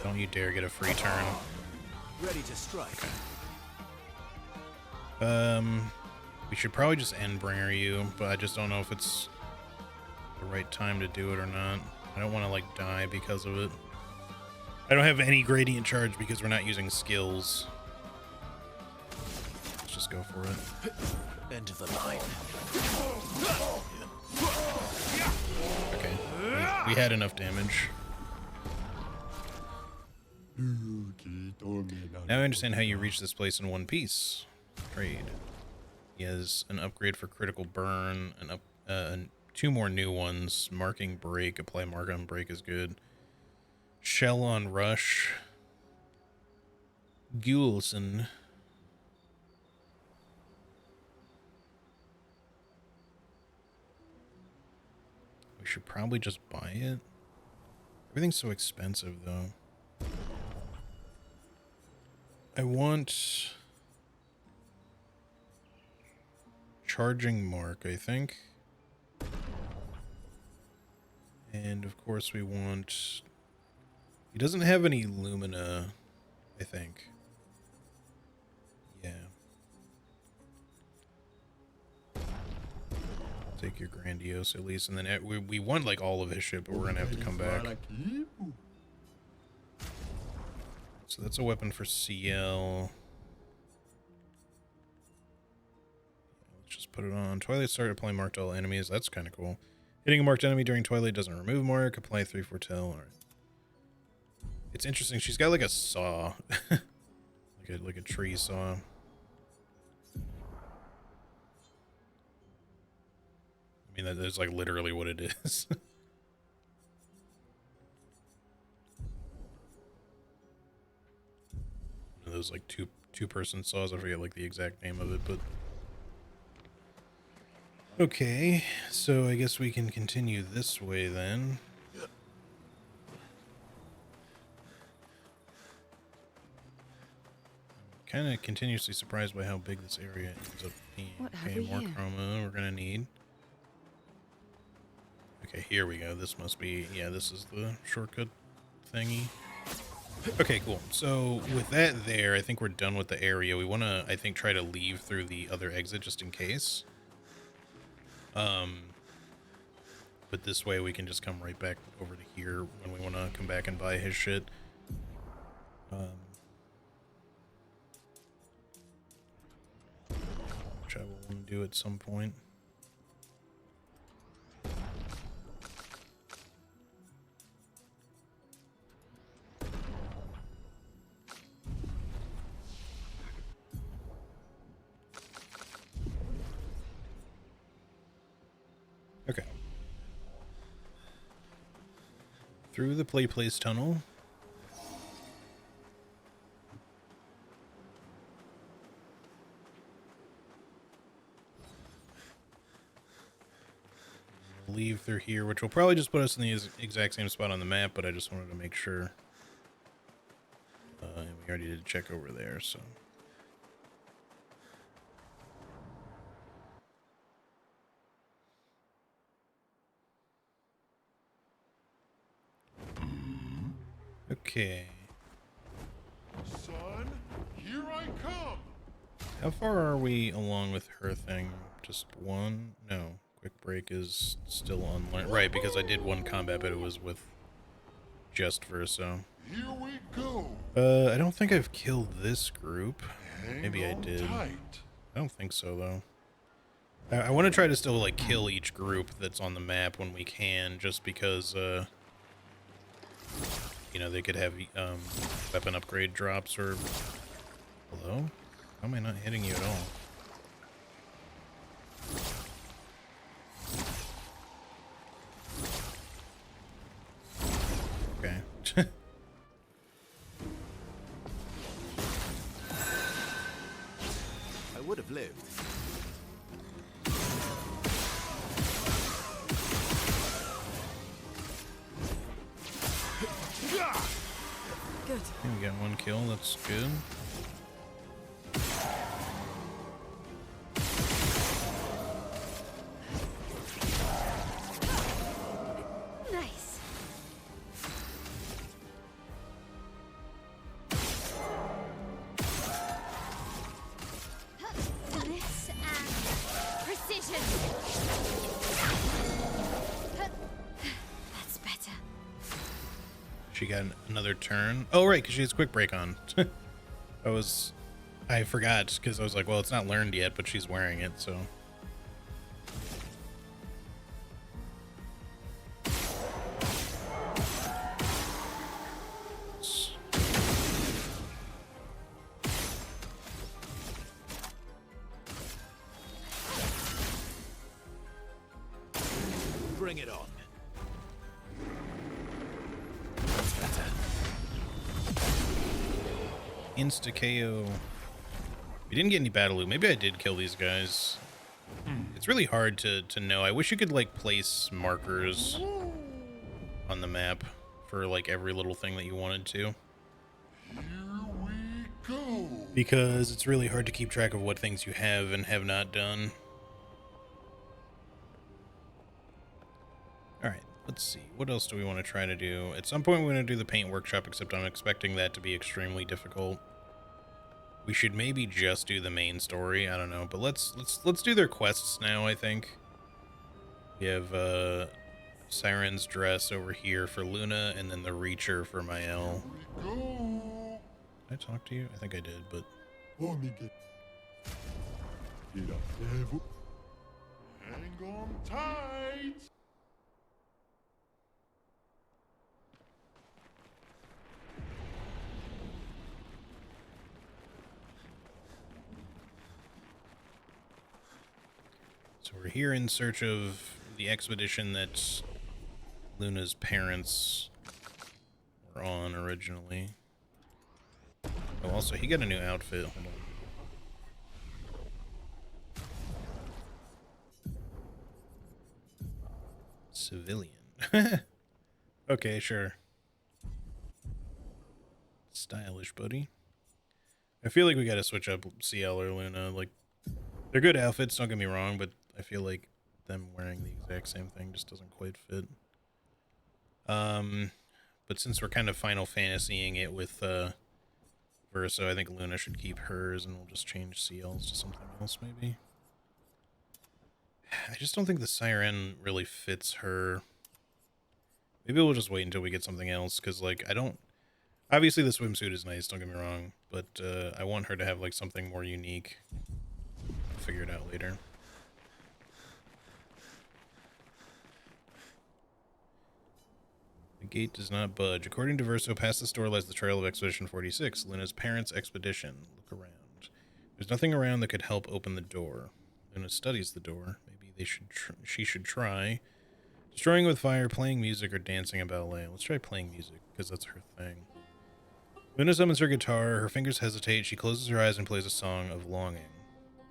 Don't you dare get a free turn. Ready to strike. We should probably just Endbringer you, but I just don't know if it's the right time to do it or not. I don't want to, like, die because of it. I don't have any gradient charge because we're not using skills. Let's just go for it. End of the line. Okay, we had enough damage. Now I understand how you reach this place in one piece. Trade. He has an upgrade for critical burn, and 2 more new ones. Marking break. Apply mark on break is good. Shell on rush. Gulson. We should probably just buy it. Everything's so expensive, though. I want charging mark, I think. And of course we want... He doesn't have any Lumina, I think. Yeah. Take your Grandiose at least, and then we want like all of his shit, but we're gonna have to come back. So that's a weapon for CL. Let's just put it on. Twilight started applying mark to all enemies. That's kind of cool. Hitting a marked enemy during Twilight doesn't remove mark. Apply 3 foretell. All right. It's interesting. She's got like a saw, like a tree saw. I mean, that's like literally what it is. One of those like two-person saws. I forget like the exact name of it, but okay. So I guess we can continue this way then. Kind of continuously surprised by how big this area ends up being. What have Okay, we more here? chroma we're gonna need. Okay, here we go. This must be, yeah, this is the shortcut thingy. Okay, cool. So with that there, I think we're done with the area. We want to, I think, try to leave through the other exit just in case. But this way we can just come right back over to here when we want to come back and buy his shit. Which I will want to do at some point. Okay. Through the place tunnel. Leave through here, which will probably just put us in the exact same spot on the map, but I just wanted to make sure. And we already did check over there, so. Okay. Son, here I come. How far are we along with her thing? Just one? No. Quick break is still unlearned. Right, because I did one combat, but it was with just Verso. Here we go. I don't think I've killed this group. Maybe I Hang on did. tight. I don't think so, though. I want to try to still, like, kill each group that's on the map when we can, just because, you know, they could have, weapon upgrade drops or... Hello? How am I not hitting you at all? Okay. I would have lived. Good. We got one kill, that's good. Nice. This and precision. That's better. She got another turn. Oh, right, because she has quick break on. I forgot, because I was like, well, it's not learned yet, but she's wearing it, so. Bring it on. That's better. Insta KO. We didn't get any battle loot. Maybe I did kill these guys. It's really hard to know. I wish you could, like, place markers on the map for, like, every little thing that you wanted to. Here we go. Because it's really hard to keep track of what things you have and have not done. Alright, let's see. What else do we want to try to do? At some point we're going to do the paint workshop, except I'm expecting that to be extremely difficult. We should maybe just do the main story. I don't know, but let's do their quests now, I think. We have Siren's Dress over here for Luna, and then the Reacher for Mael. Here we go. Did I talk to you? I think I did, but... Hang on tight. So we're here in search of the expedition that Luna's parents were on originally. Oh, also, he got a new outfit. Hold on. Civilian. Okay, sure. Stylish, buddy. I feel like we gotta switch up CL or Luna. Like, they're good outfits, don't get me wrong, but I feel like them wearing the exact same thing just doesn't quite fit. But since we're kind of Final Fantasying it with Verso, I think Luna should keep hers, and we'll just change CLs to something else, maybe. I just don't think the Siren really fits her. Maybe we'll just wait until we get something else, because, like, I don't... Obviously, the swimsuit is nice, don't get me wrong, but I want her to have, like, something more unique. I'll figure it out later. The gate does not budge. According to Verso, past this door lies the trail of Expedition 46, Luna's parents' expedition. Look around. There's nothing around that could help open the door. Luna studies the door. Maybe she should try destroying with fire, playing music, or dancing a ballet. Let's try playing music, because that's her thing. Luna summons her guitar. Her fingers hesitate. She closes her eyes and plays a song of longing.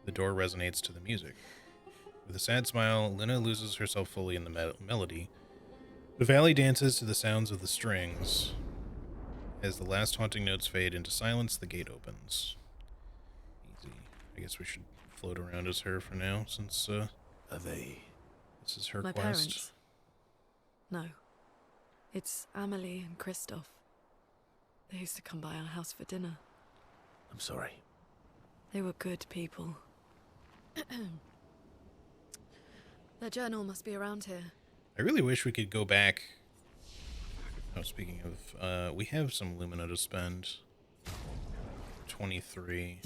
The door resonates to the music. With a sad smile, Luna loses herself fully in the melody. The valley dances to the sounds of the strings. As the last haunting notes fade into silence, the gate opens. Easy. I guess we should float around as her for now, since Are they? this is her My quest. parents? No. It's Amelie and Christoph. They used to come by our house for dinner. I'm sorry. They were good people. Their journal must be around here. I really wish we could go back. Oh, speaking of, we have some Lumina to spend. 23.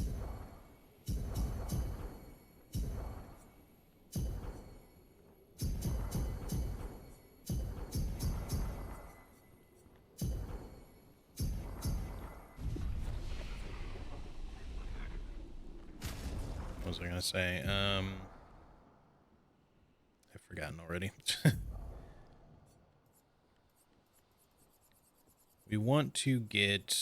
What was I gonna say? I've forgotten already. We want to get...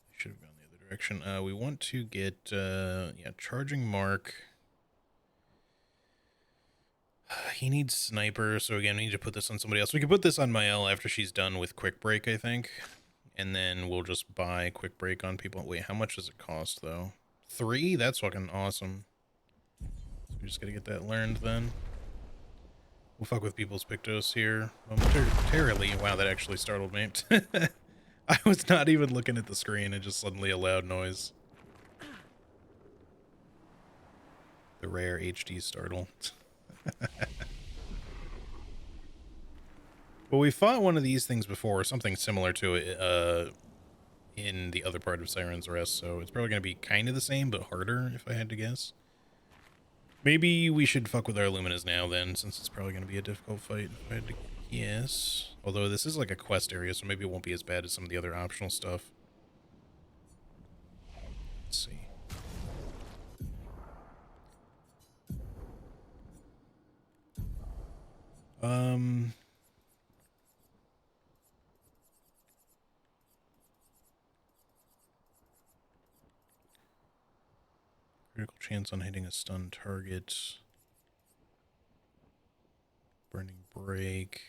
I should have gone the other direction. We want to get, yeah, charging Mark. He needs sniper, so again, we need to put this on somebody else. We can put this on Mael after she's done with quick break, I think. And then we'll just buy quick break on people. Wait, how much does it cost, though? 3? That's fucking awesome. So we just gotta get that learned, then. We'll fuck with people's Pictos here momentarily. Wow, that actually startled me. I was not even looking at the screen, and just suddenly a loud noise. The rare HD startle. Well, we fought one of these things before, something similar to it, in the other part of Siren's Rest, so it's probably going to be kind of the same, but harder, if I had to guess. Maybe we should fuck with our Luminas now, then, since it's probably going to be a difficult fight, if I had to guess. Although this is like a quest area, so maybe it won't be as bad as some of the other optional stuff. Let's see. Critical chance on hitting a stunned target. Burning break.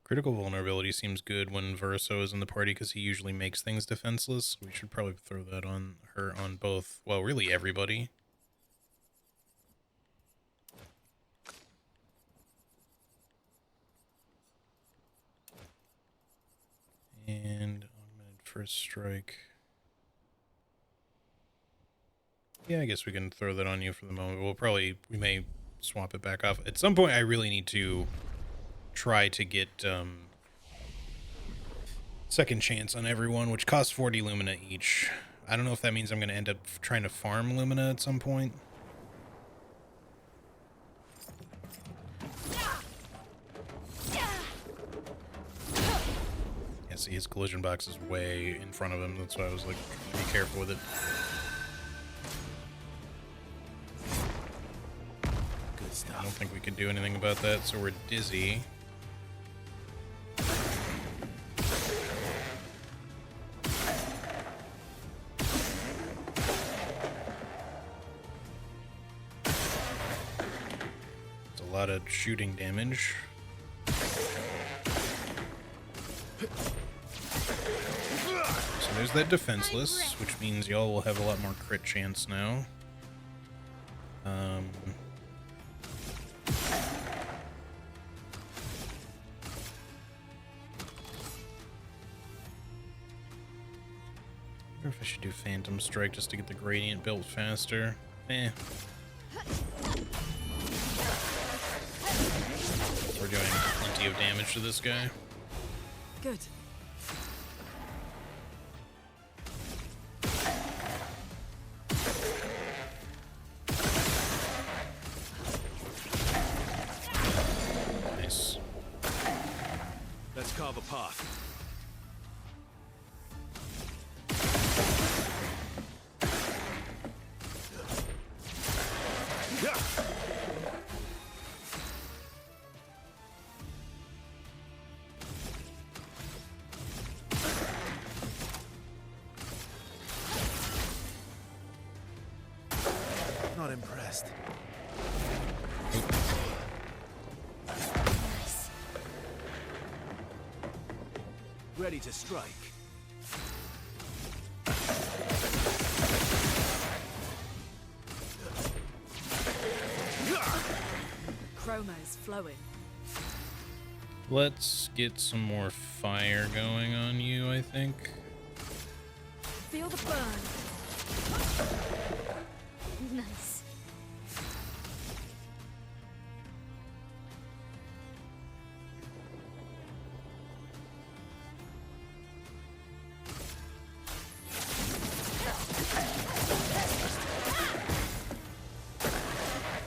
Critical vulnerability seems good when Verso is in the party because he usually makes things defenseless. We should probably throw that on her on both, well, really everybody. And augmented first strike. Yeah, I guess we can throw that on you for the moment. We may swap it back off. At some point, I really need to try to get second chance on everyone, which costs 40 Lumina each. I don't know if that means I'm going to end up trying to farm Lumina at some point. Yeah, see, his collision box is way in front of him. That's why I was like, be careful with it. Good stuff. I don't think we can do anything about that, so we're dizzy. It's a lot of shooting damage. So there's that defenseless, which means y'all will have a lot more crit chance now. I wonder if I should do Phantom Strike just to get the gradient built faster. Eh. We're doing plenty of damage to this guy. Good. Nice. Let's carve a path. Not impressed. Ready to strike. Chroma's flowing. Let's get some more fire going on you, I think. Feel the burn. Nice.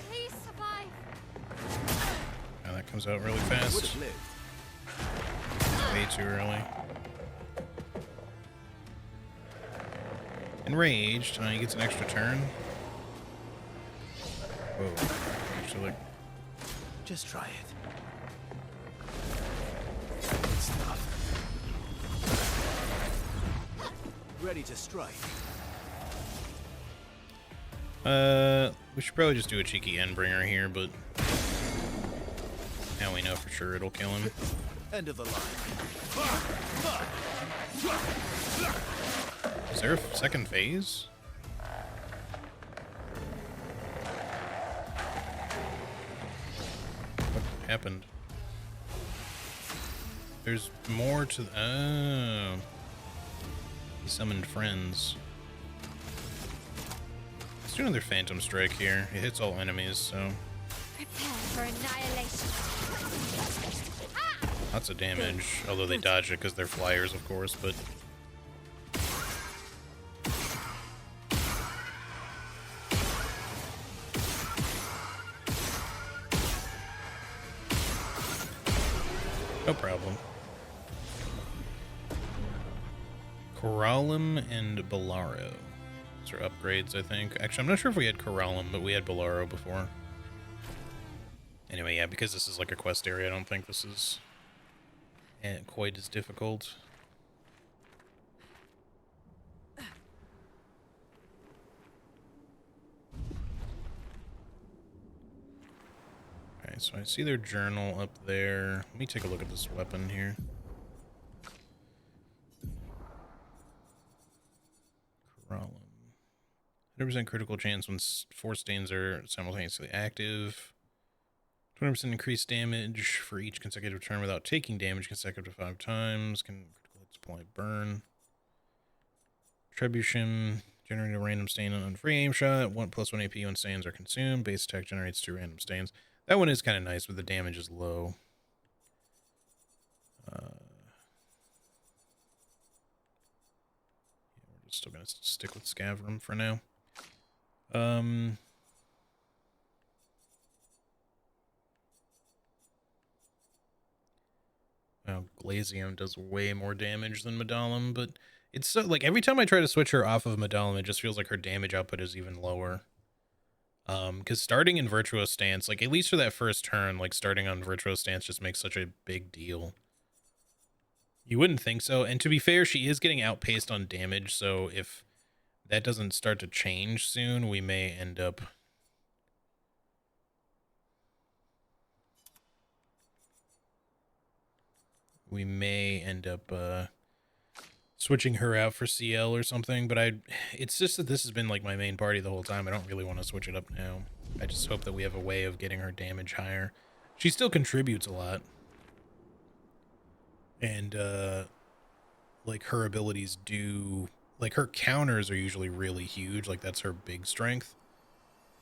Please survive. Now that comes out really Would fast. have lived. Way too early. Enraged. He gets an extra turn. Whoa. Actually, Just try it. Good stuff. Ready to strike. we should probably just do a cheeky Endbringer here, but now we know for sure it'll kill him. End of the line. Is there a second phase? What happened? There's more to... Oh. He summoned friends. Let's do another Phantom Strike here. It hits all enemies, so... Prepare for annihilation. Lots of damage, although they dodge it because they're flyers, of course, but... No problem. Corallum and Bolaro. Those are upgrades, I think. Actually, I'm not sure if we had Corallum, but we had Bolaro before. Anyway, yeah, because this is like a quest area, I don't think this is quite as difficult. Okay, so I see their journal up there. Let me take a look at this weapon here. Corallum. 100% critical chance when 4 stains are simultaneously active. 20% increased damage for each consecutive turn without taking damage consecutive to 5 times. Can critical hits apply burn. Trebuchet. Generate a random stain on free aim shot. 1+1 AP when stains are consumed. Base attack generates 2 random stains. That one is kind of nice, but the damage is low. Yeah, we're just still going to stick with Scavram for now. Well, Glazium does way more damage than Medallum, but it's so, like, every time I try to switch her off of Medallum, it just feels like her damage output is even lower. Because starting in Virtuous Stance, like, at least for that first turn, like, starting on Virtuous Stance just makes such a big deal. You wouldn't think so, and to be fair, she is getting outpaced on damage, so if that doesn't start to change soon, we may end up... switching her out for CL or something, but it's just that this has been like my main party the whole time. I don't really want to switch it up now. I just hope that we have a way of getting her damage higher. She still contributes a lot. And like her abilities do, like her counters are usually really huge, like that's her big strength.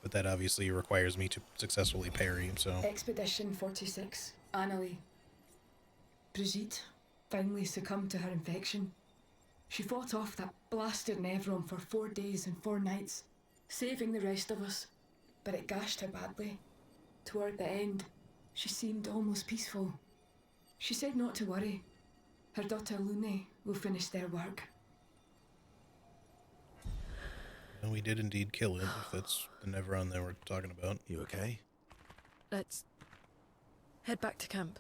But that obviously requires me to successfully parry, so. Expedition 46, Annalie. Brigitte finally succumbed to her infection. She fought off that blasted Nevron for 4 days and 4 nights, saving the rest of us, but it gashed her badly. Toward the end, she seemed almost peaceful. She said not to worry. Her daughter Lune will finish their work. And we did indeed kill it, if that's the Nevron that we're talking about. You okay? Let's head back to camp.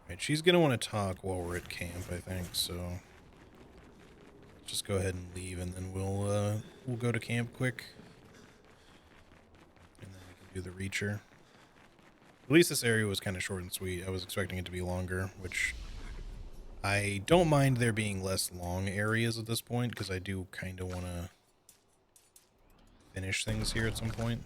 Right, she's gonna want to talk while we're at camp, I think, so just go ahead and leave, and then we'll go to camp quick, and then we can do the Reacher. At least this area was kind of short and sweet. I was expecting it to be longer, which I don't mind there being less long areas at this point, because I do kind of want to finish things here at some point.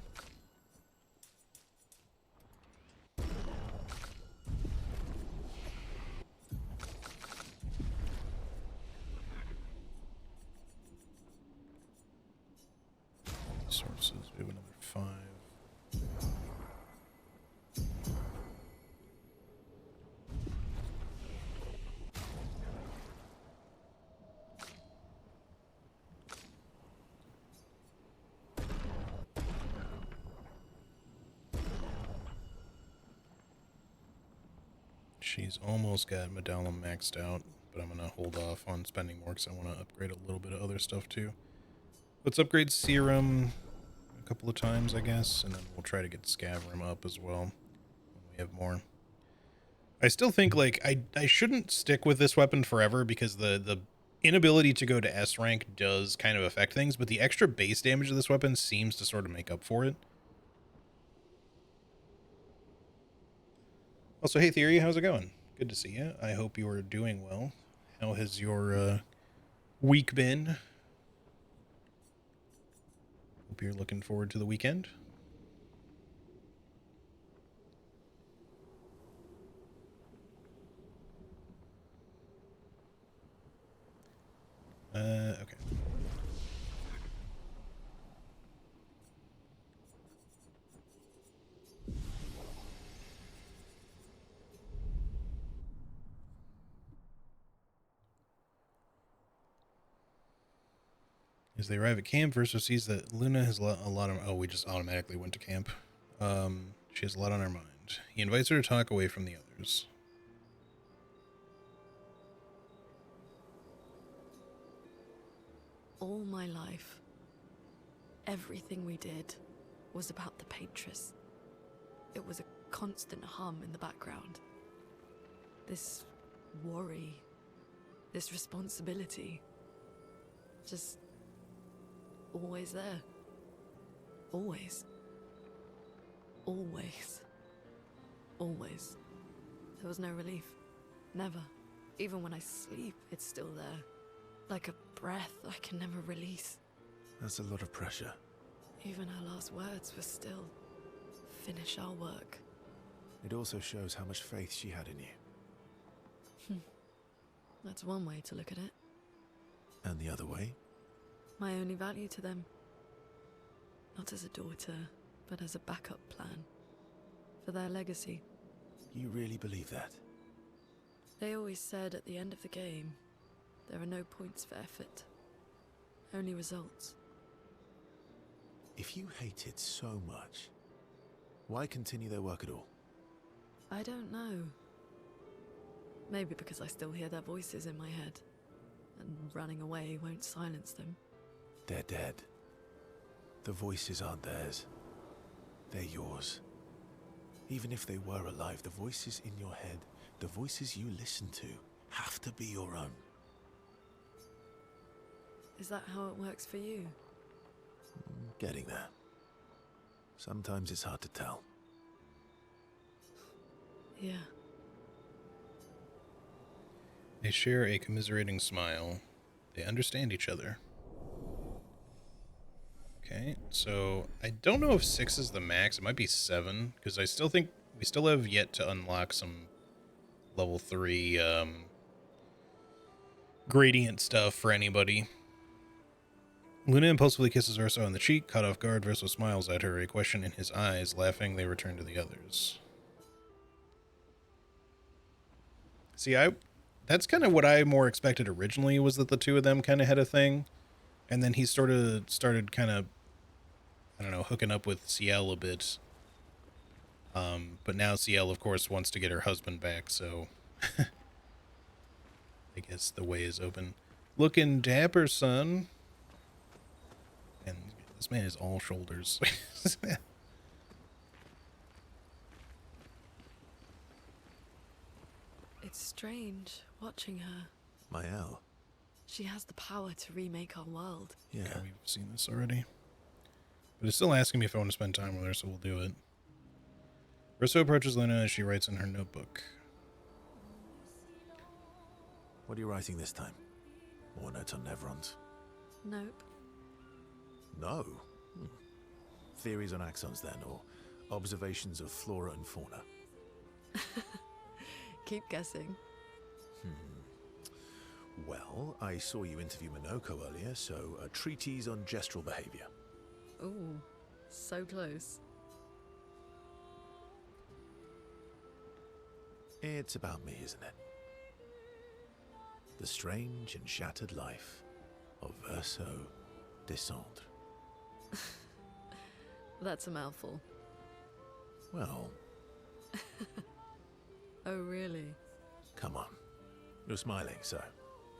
Sources, we have another 5. She's almost got Medallum maxed out, but I'm going to hold off on spending more because I want to upgrade a little bit of other stuff too. Let's upgrade Serum a couple of times, I guess, and then we'll try to get Scavram up as well when we have more. I still think, like, I shouldn't stick with this weapon forever because the inability to go to S rank does kind of affect things, but the extra base damage of this weapon seems to sort of make up for it. Also, hey Theory, how's it going? Good to see you. I hope you are doing well. How has your week been? Hope you're looking forward to the weekend. Okay. As they arrive at camp, Verso sees that Luna has a lot of... Oh, we just automatically went to camp. She has a lot on her mind. He invites her to talk away from the others. All my life, everything we did was about the Paintress. It was a constant hum in the background. This worry, this responsibility, just always there. Always. Always. Always. There was no relief. Never. Even when I sleep, it's still there. Like a breath I can never release. That's a lot of pressure. Even her last words were still, finish our work. It also shows how much faith she had in you. That's one way to look at it. And the other way? My only value to them. Not as a daughter, but as a backup plan. For their legacy. You really believe that? They always said at the end of the game, there are no points for effort. Only results. If you hate it so much, why continue their work at all? I don't know. Maybe because I still hear their voices in my head. And running away won't silence them. They're dead. The voices aren't theirs. They're yours. Even if they were alive, the voices in your head, the voices you listen to, have to be your own. Is that how it works for you? Getting there. Sometimes it's hard to tell. Yeah. They share a commiserating smile. They understand each other. Okay, so I don't know if 6 is the max. It might be 7, because I still think we still have yet to unlock some level 3 gradient stuff for anybody. Luna impulsively kisses Verso on the cheek. Caught off guard, Verso smiles at her, a question in his eyes. Laughing, they return to the others. See, that's kind of what I more expected originally, was that the two of them kind of had a thing. And then he sort of started kind of, I don't know, hooking up with Ciel a bit. But now Ciel, of course, wants to get her husband back, so I guess the way is open. Looking dapper, son. And this man is all shoulders. It's strange watching her. Mael. She has the power to remake our world. Yeah. Okay, we've seen this already. But it's still asking me if I want to spend time with her, so we'll do it. Verso approaches Luna as she writes in her notebook. What are you writing this time? More notes on Nevrons? Nope. No. Theories on axons then, or observations of flora and fauna? Keep guessing. Well, I saw you interview Minoko earlier, so a treatise on gestural behavior. Ooh, so close. It's about me, isn't it? The strange and shattered life of Verso Descendre. That's a mouthful. Well, Oh, really? come on. You're smiling, so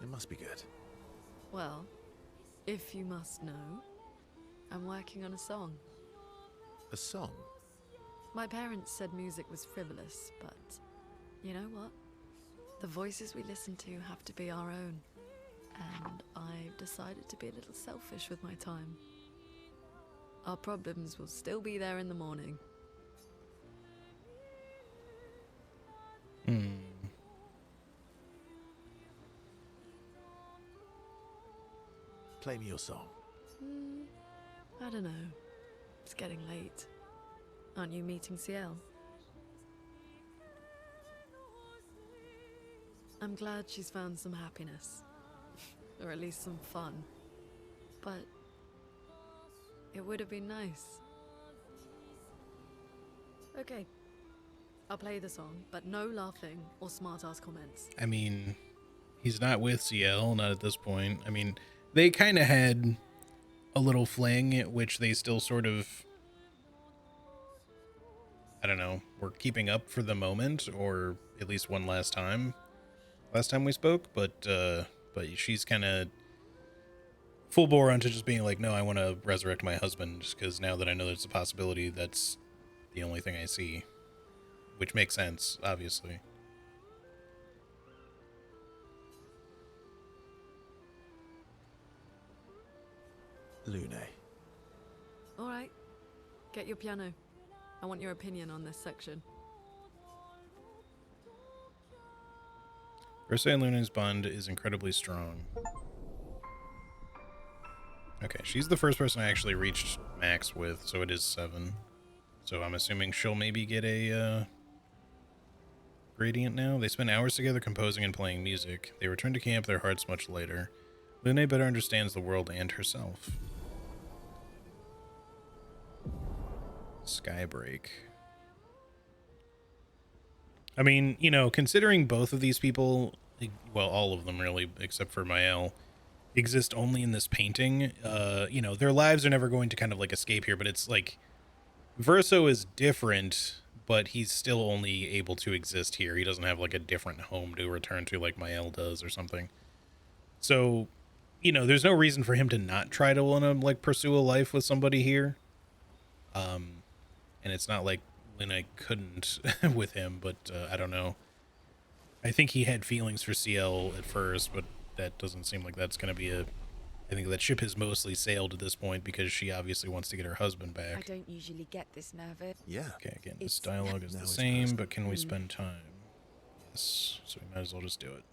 it must be good. Well, if you must know, I'm working on a song. A song? My parents said music was frivolous, but you know what? The voices we listen to have to be our own. And I've decided to be a little selfish with my time. Our problems will still be there in the morning. Play me your song. I don't know. It's getting late. Aren't you meeting CL? I'm glad she's found some happiness. Or at least some fun. But it would have been nice. Okay. I'll play the song, but no laughing or smart-ass comments. I mean, he's not with CL, not at this point. I mean, they kind of had a little fling, which they still sort of, I don't know, were keeping up for the moment, or at least one last time we spoke, but she's kind of full bore onto just being like, no, I want to resurrect my husband, just because now that I know there's a possibility, that's the only thing I see, which makes sense, obviously. Lune. Alright. Get your piano. I want your opinion on this section. Versailles and Luna's bond is incredibly strong. Okay, she's the first person I actually reached max with, so it is 7. So I'm assuming she'll maybe get a gradient now. They spend hours together composing and playing music. They return to camp, their hearts much lighter. Lune better understands the world and herself. Skybreak. I mean, you know, considering both of these people, well, all of them really, except for Mael, exist only in this painting, you know, their lives are never going to kind of like escape here, but it's like Verso is different, but he's still only able to exist here. He doesn't have like a different home to return to like Mael does or something. So, you know, there's no reason for him to not try to want to like pursue a life with somebody here. And it's not like Luna couldn't with him, but I don't know. I think he had feelings for CL at first, but that doesn't seem like that's going to be a... I think that ship has mostly sailed at this point because she obviously wants to get her husband back. I don't usually get this nervous. Yeah. Okay, again, this It's- dialogue is Now the it's same, personal. but can we spend time? Yes, so we might as well just do it.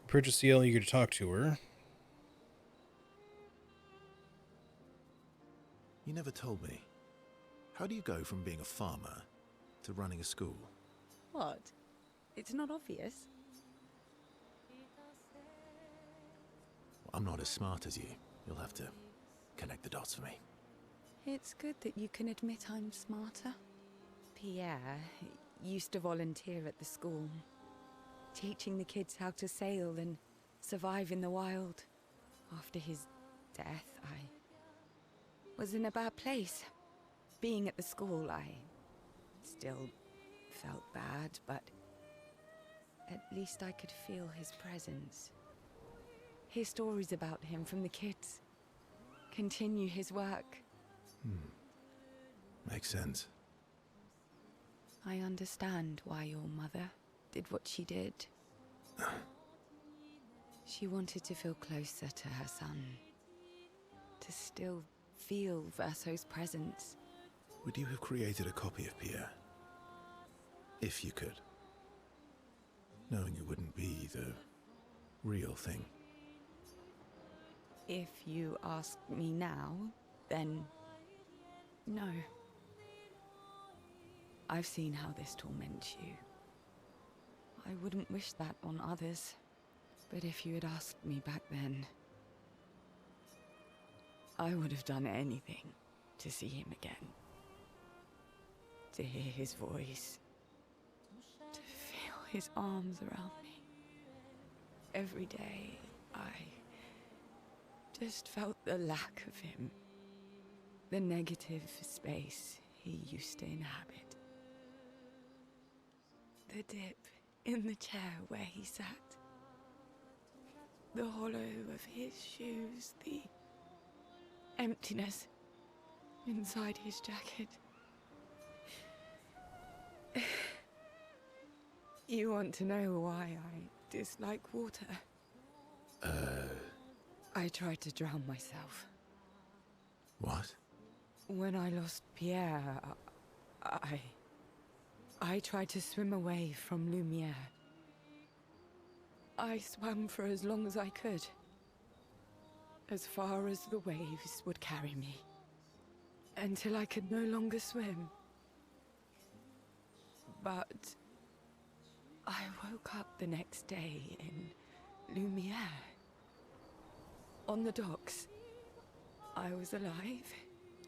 Approaches CL, eager to talk to her. You never told me. How do you go from being a farmer to running a school? What? It's not obvious. I'm not as smart as you. You'll have to connect the dots for me. It's good that you can admit I'm smarter. Pierre used to volunteer at the school, teaching the kids how to sail and survive in the wild. After his death, I was in a bad place. Being at the school, I still felt bad, but at least I could feel his presence. Hear stories about him from the kids. Continue his work. Makes sense. I understand why your mother did what she did. She wanted to feel closer to her son. To still feel Verso's presence. Would you have created a copy of Pierre? If you could. knowing it wouldn't be the real thing. If you ask me now, then no. I've seen how this torments you. I wouldn't wish that on others, but if you had asked me back then, I would have done anything to see him again. To hear his voice. To feel his arms around me. Every day, I just felt the lack of him. The negative space he used to inhabit. The dip in the chair where he sat. The hollow of his shoes, the emptiness inside his jacket. You want to know why I dislike water? I tried to drown myself. What? When I lost Pierre, I tried to swim away from Lumiere. I swam for as long as I could. As far as the waves would carry me. Until I could no longer swim. But I woke up the next day in Lumiere. On the docks. I was alive.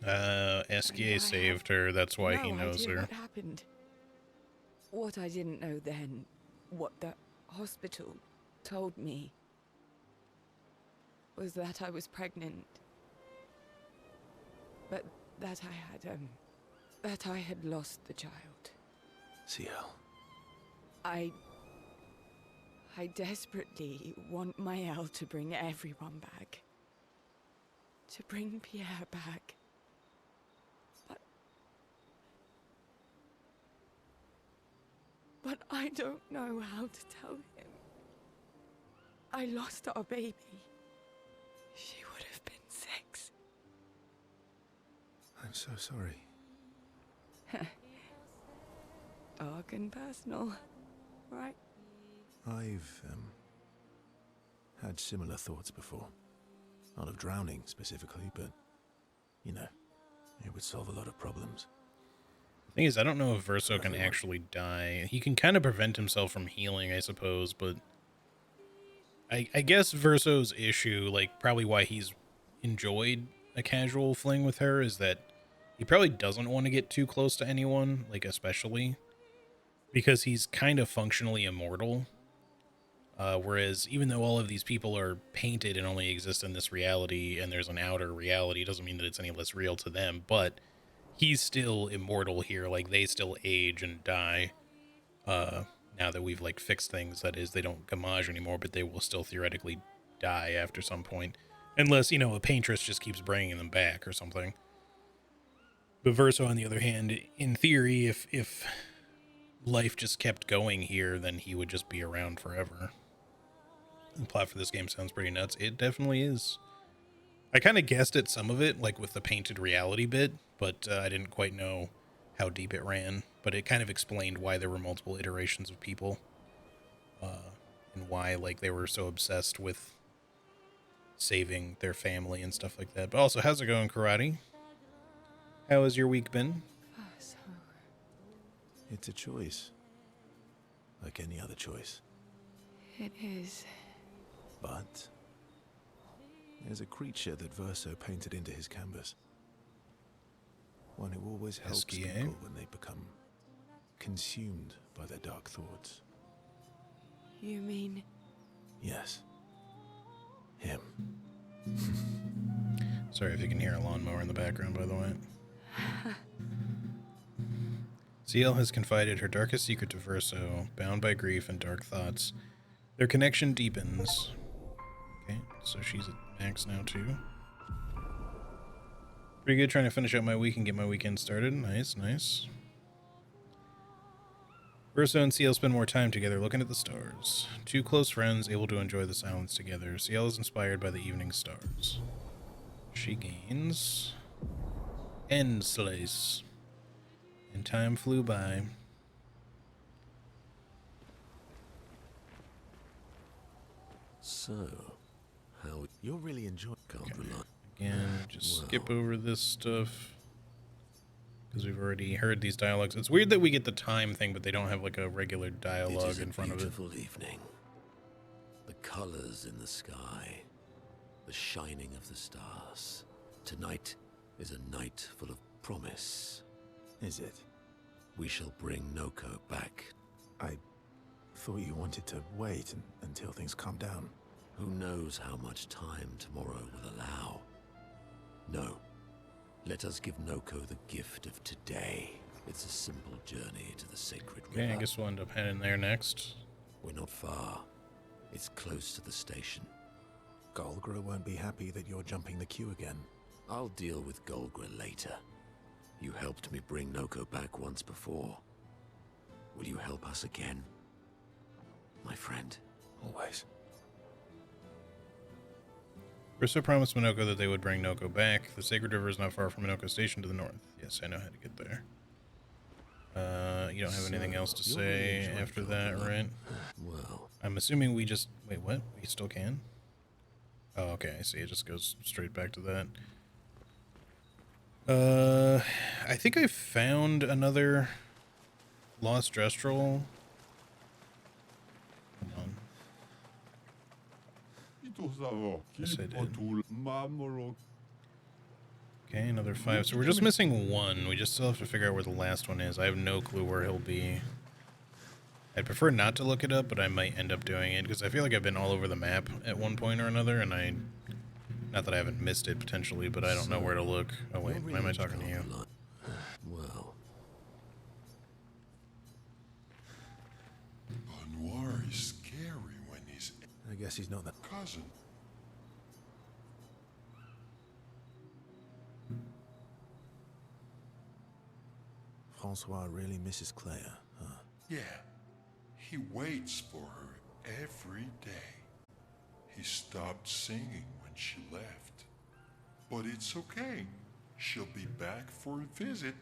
SGA saved her, that's why he knows her. What happened. What I didn't know then, what the hospital told me, was that I was pregnant. But that I had lost the child. CL. I desperately want Maëlle to bring everyone back. To bring Pierre back. But I don't know how to tell him. I lost our baby. She would have been 6. I'm so sorry. Dark and personal, right? I've, had similar thoughts before. Not of drowning specifically, but, you know, it would solve a lot of problems. Thing is, I don't know if Verso can actually die. He can kind of prevent himself from healing, I suppose, but I guess Verso's issue, like probably why he's enjoyed a casual fling with her, is that he probably doesn't want to get too close to anyone, like especially, because he's kind of functionally immortal. Whereas even though all of these people are painted and only exist in this reality, and there's an outer reality, it doesn't mean that it's any less real to them, but he's still immortal here. Like, they still age and die. Now that we've, like, fixed things, that is, they don't gamage anymore, but they will still theoretically die after some point. Unless, you know, a paintress just keeps bringing them back or something. But Verso, on the other hand, in theory, if life just kept going here, then he would just be around forever. The plot for this game sounds pretty nuts. It definitely is. I kind of guessed at some of it, like with the painted reality bit, but I didn't quite know how deep it ran. But it kind of explained why there were multiple iterations of people, and why, like, they were so obsessed with saving their family and stuff like that. But also, how's it going, Karate? How has your week been? It's a choice. Like any other choice. It is. But there's a creature that Verso painted into his canvas. One who always helps SGA? people when they become consumed by their dark thoughts. You mean? Yes. Him. Sorry if you can hear a lawnmower in the background, by the way. CL has confided her darkest secret to Verso, bound by grief and dark thoughts. Their connection deepens. Okay, so she's at max now, too. Pretty good, trying to finish out my week and get my weekend started. Nice, nice. Verso and CL spend more time together looking at the stars. Two close friends able to enjoy the silence together. CL is inspired by the evening stars. She gains End Slice. And time flew by. So, how you're really enjoying Caldrilla? Again, just skip over this stuff. Because we've already heard these dialogues. It's weird that we get the time thing, but they don't have like a regular dialogue in front of it. It is a beautiful evening. The colors in the sky, the shining of the stars. Tonight is a night full of promise. Is it? We shall bring Noko back. I thought you wanted to wait until things calm down. Who knows how much time tomorrow will allow? No. Let us give Noko the gift of today. It's a simple journey to the sacred river. Okay, I guess we'll end up heading there next. We're not far. It's close to the station. Golgra won't be happy that you're jumping the queue again. I'll deal with Golgra later. You helped me bring Noko back once before. Will you help us again? My friend. Always. Bristow promised Minoko that they would bring Noko back. The Sacred River is not far from Minoko Station to the north. Yes, I know how to get there. You don't have anything else to say after that, right? Well, I'm assuming we just... Wait, what? We still can? Oh, okay, I see. It just goes straight back to that. I think I found another lost Drestral. Hold on. Yes, I did. Okay, another 5. So we're just missing 1. We just still have to figure out where the last one is. I have no clue where he'll be. I'd prefer not to look it up, but I might end up doing it, because I feel like I've been all over the map at one point or another, and not that I haven't missed it, potentially, but I don't know where to look. Oh, wait, why am I talking to you? well, Noir is scary when he's I guess he's not that. cousin. Francois really misses Claire, huh? Yeah, he waits for her every day. He stopped singing when she left. But it's okay. She'll be back for a visit